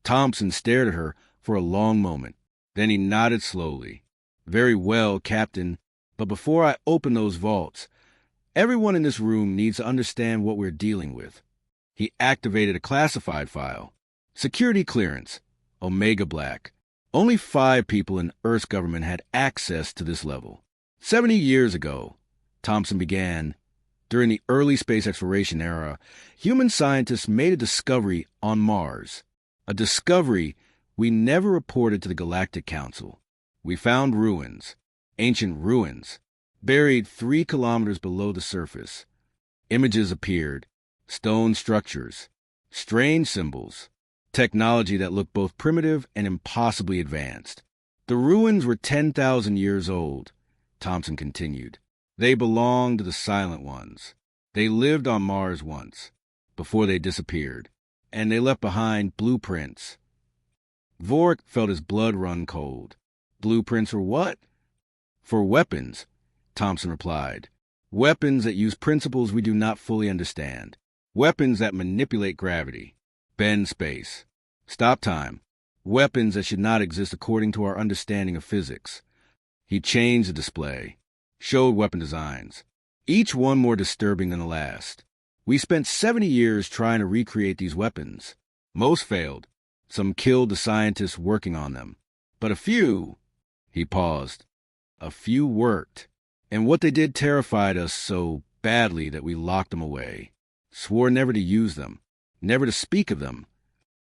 Thompson stared at her for a long moment. Then he nodded slowly. Very well, Captain, but before I open those vaults, everyone in this room needs to understand what we're dealing with. He activated a classified file. Security clearance. Omega Black. Only 5 people in Earth's government had access to this level. 70 years ago, Thompson began. During the early space exploration era, human scientists made a discovery on Mars. A discovery we never reported to the Galactic Council. We found ruins, ancient ruins, buried 3 kilometers below the surface. Images appeared, stone structures, strange symbols, technology that looked both primitive and impossibly advanced. The ruins were 10,000 years old, Thompson continued. They belonged to the Silent Ones. They lived on Mars once, before they disappeared, and they left behind blueprints. Vorik felt his blood run cold. Blueprints for what? For weapons, Thompson replied. Weapons that use principles we do not fully understand. Weapons that manipulate gravity, bend space, stop time. Weapons that should not exist according to our understanding of physics. He changed the display, showed weapon designs, each one more disturbing than the last. We spent 70 years trying to recreate these weapons. Most failed. Some killed the scientists working on them. But a few, he paused, a few worked. And what they did terrified us so badly that we locked them away. Swore never to use them, never to speak of them.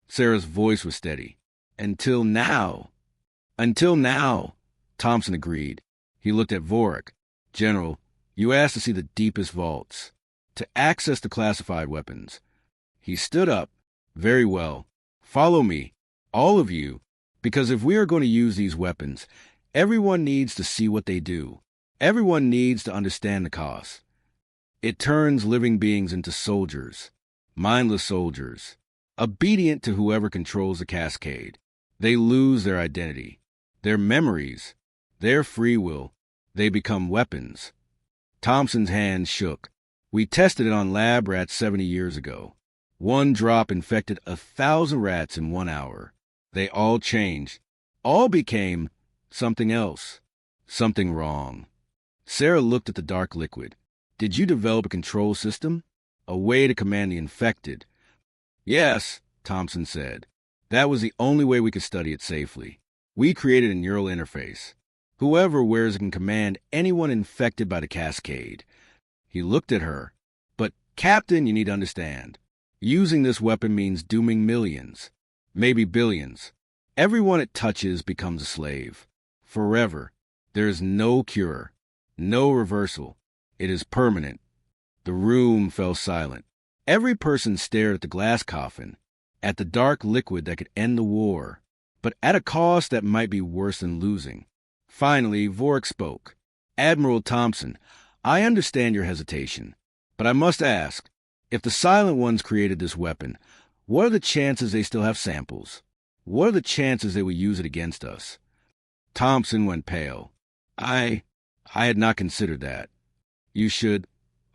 Sarah's voice was steady. Until now. Until now, Thompson agreed. He looked at Vorik. General, you asked to see the deepest vaults, to access the classified weapons. He stood up. Very well. Follow me, all of you, because if we are going to use these weapons, everyone needs to see what they do. Everyone needs to understand the cost. It turns living beings into soldiers, mindless soldiers, obedient to whoever controls the cascade. They lose their identity, their memories, their free will. They become weapons. Thompson's hand shook. We tested it on lab rats 70 years ago. 1 drop infected 1,000 rats in 1 hour. They all changed. All became something else. Something wrong. Sarah looked at the dark liquid. Did you develop a control system? A way to command the infected? Yes, Thompson said. That was the only way we could study it safely. We created a neural interface. Whoever wears it can command anyone infected by the cascade. He looked at her. But, Captain, you need to understand. Using this weapon means dooming millions, maybe billions. Everyone it touches becomes a slave. Forever. There is no cure, no reversal. It is permanent. The room fell silent. Every person stared at the glass coffin, at the dark liquid that could end the war, but at a cost that might be worse than losing. Finally, Vorik spoke. Admiral Thompson, I understand your hesitation, but I must ask, if the Silent Ones created this weapon, what are the chances they still have samples? What are the chances they will use it against us? Thompson went pale. I had not considered that. You should,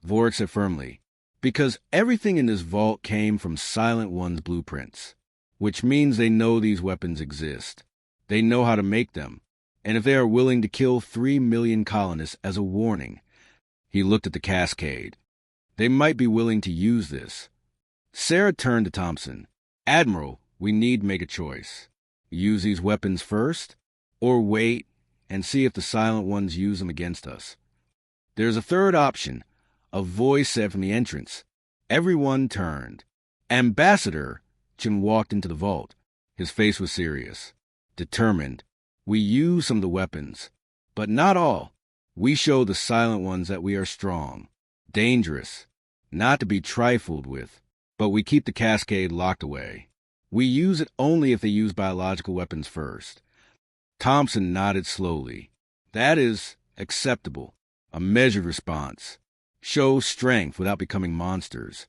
Vorik said firmly, because everything in this vault came from Silent One's blueprints, which means they know these weapons exist. They know how to make them, and if they are willing to kill 3 million colonists as a warning, he looked at the cascade. They might be willing to use this. Sarah turned to Thompson. Admiral, we need to make a choice. Use these weapons first, or wait and see if the Silent Ones use them against us. There's a third option, a voice said from the entrance. Everyone turned. Ambassador Chen walked into the vault. His face was serious, determined. We use some of the weapons, but not all. We show the Silent Ones that we are strong, dangerous, not to be trifled with, but we keep the cascade locked away. We use it only if they use biological weapons first. Thompson nodded slowly. That is acceptable. A measured response. Show strength without becoming monsters.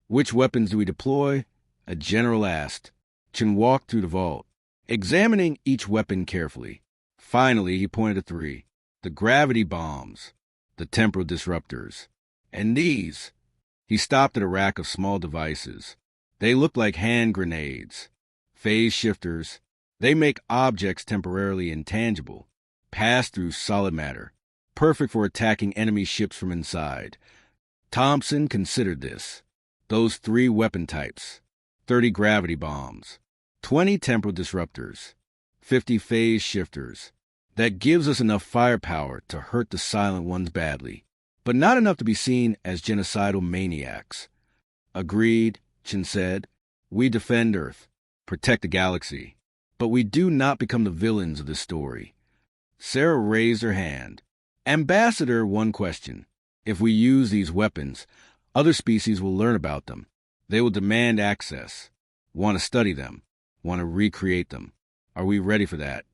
Which weapons do we deploy? A general asked. Chen walked through the vault, examining each weapon carefully. Finally, he pointed to 3. The gravity bombs, the temporal disruptors, and these. He stopped at a rack of small devices. They looked like hand grenades. Phase shifters. They make objects temporarily intangible, pass through solid matter, perfect for attacking enemy ships from inside. Thompson considered this. Those 3 weapon types, 30 gravity bombs, 20 temporal disruptors, 50 phase shifters. That gives us enough firepower to hurt the Silent Ones badly, but not enough to be seen as genocidal maniacs. Agreed, Chen said. We defend Earth, protect the galaxy, but we do not become the villains of this story. Sarah raised her hand. Ambassador, one question. If we use these weapons, other species will learn about them. They will demand access, want to study them, want to recreate them. Are we ready for that?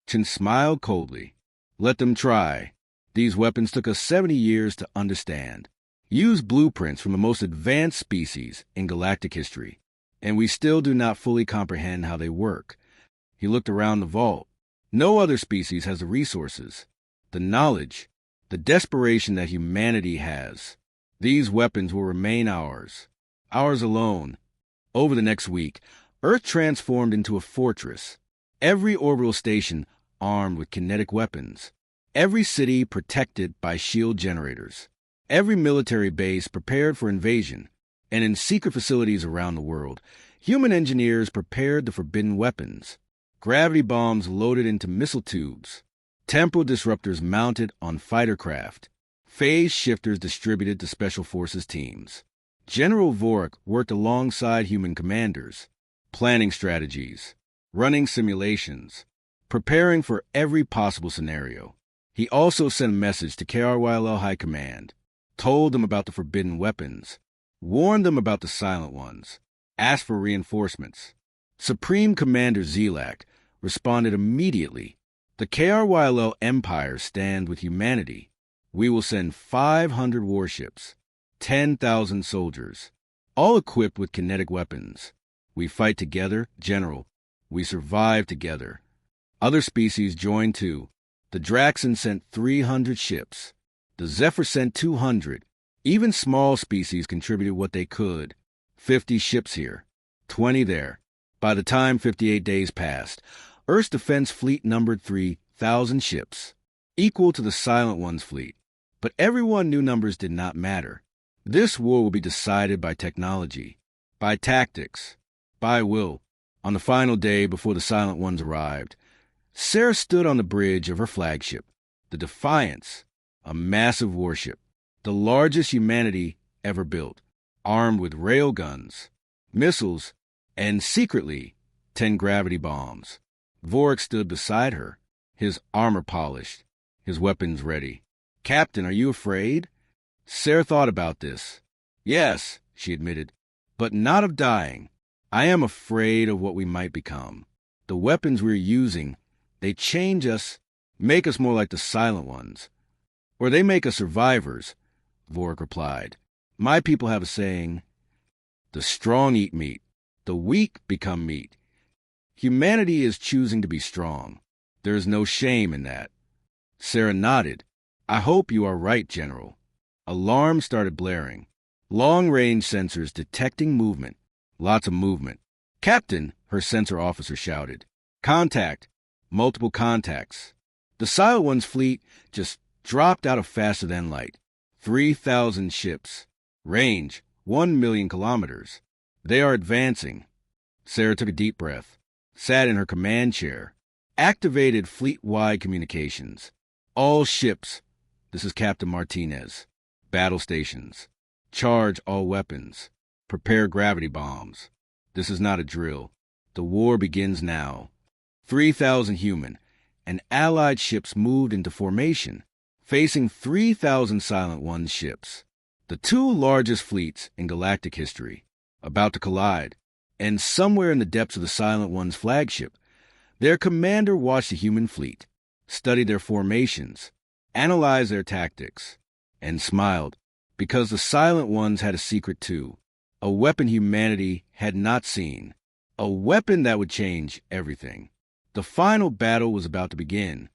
Chen smiled coldly. Let them try. These weapons took us 70 years to understand. Use blueprints from the most advanced species in galactic history, and we still do not fully comprehend how they work. He looked around the vault. No other species has the resources, the knowledge, the desperation that humanity has. These weapons will remain ours alone. Over the next week, Earth transformed into a fortress. Every orbital station armed with kinetic weapons. Every city protected by shield generators. Every military base prepared for invasion. And in secret facilities around the world, human engineers prepared the forbidden weapons. Gravity bombs loaded into missile tubes. Temporal disruptors mounted on fighter craft. Phase shifters distributed to special forces teams. General Vorik worked alongside human commanders, planning strategies, running simulations, preparing for every possible scenario. He also sent a message to KRYLL High Command, told them about the forbidden weapons, warned them about the Silent Ones, asked for reinforcements. Supreme Commander Zelak responded immediately. The KRYLL Empire stand with humanity. We will send 500 warships, 10,000 soldiers, all equipped with kinetic weapons. We fight together, General. We survive together. Other species joined too. The Draxon sent 300 ships. The Zephyr sent 200. Even small species contributed what they could. 50 ships here, 20 there. By the time 58 days passed, Earth's defense fleet numbered 3,000 ships, equal to the Silent One's fleet. But everyone knew numbers did not matter. This war will be decided by technology, by tactics, by will. On the final day before the Silent Ones arrived, Sarah stood on the bridge of her flagship, the Defiance, a massive warship, the largest humanity ever built, armed with railguns, missiles, and secretly 10 gravity bombs. Vorik stood beside her, his armor polished, his weapons ready. Captain, are you afraid? Sarah thought about this. Yes, she admitted, but not of dying. I am afraid of what we might become. The weapons we're using, they change us, make us more like the Silent Ones. Or they make us survivors, Vorik replied. My people have a saying, the strong eat meat, the weak become meat. Humanity is choosing to be strong. There is no shame in that. Sarah nodded. I hope you are right, General. Alarms started blaring. Long-range sensors detecting movement. Lots of movement. Captain, her sensor officer shouted. Contact. Multiple contacts. The Silent One's fleet just dropped out of faster than light. 3,000 ships. Range, 1 million kilometers. They are advancing. Sarah took a deep breath, sat in her command chair, activated fleet-wide communications. All ships, this is Captain Martinez. Battle stations. Charge all weapons. Prepare gravity bombs. This is not a drill. The war begins now. 3,000 human and Allied ships moved into formation, facing 3,000 Silent One ships. The two largest fleets in galactic history, about to collide, and somewhere in the depths of the Silent One's flagship, their commander watched the human fleet, studied their formations, analyzed their tactics, and smiled, because the Silent Ones had a secret too, a weapon humanity had not seen, a weapon that would change everything. The final battle was about to begin.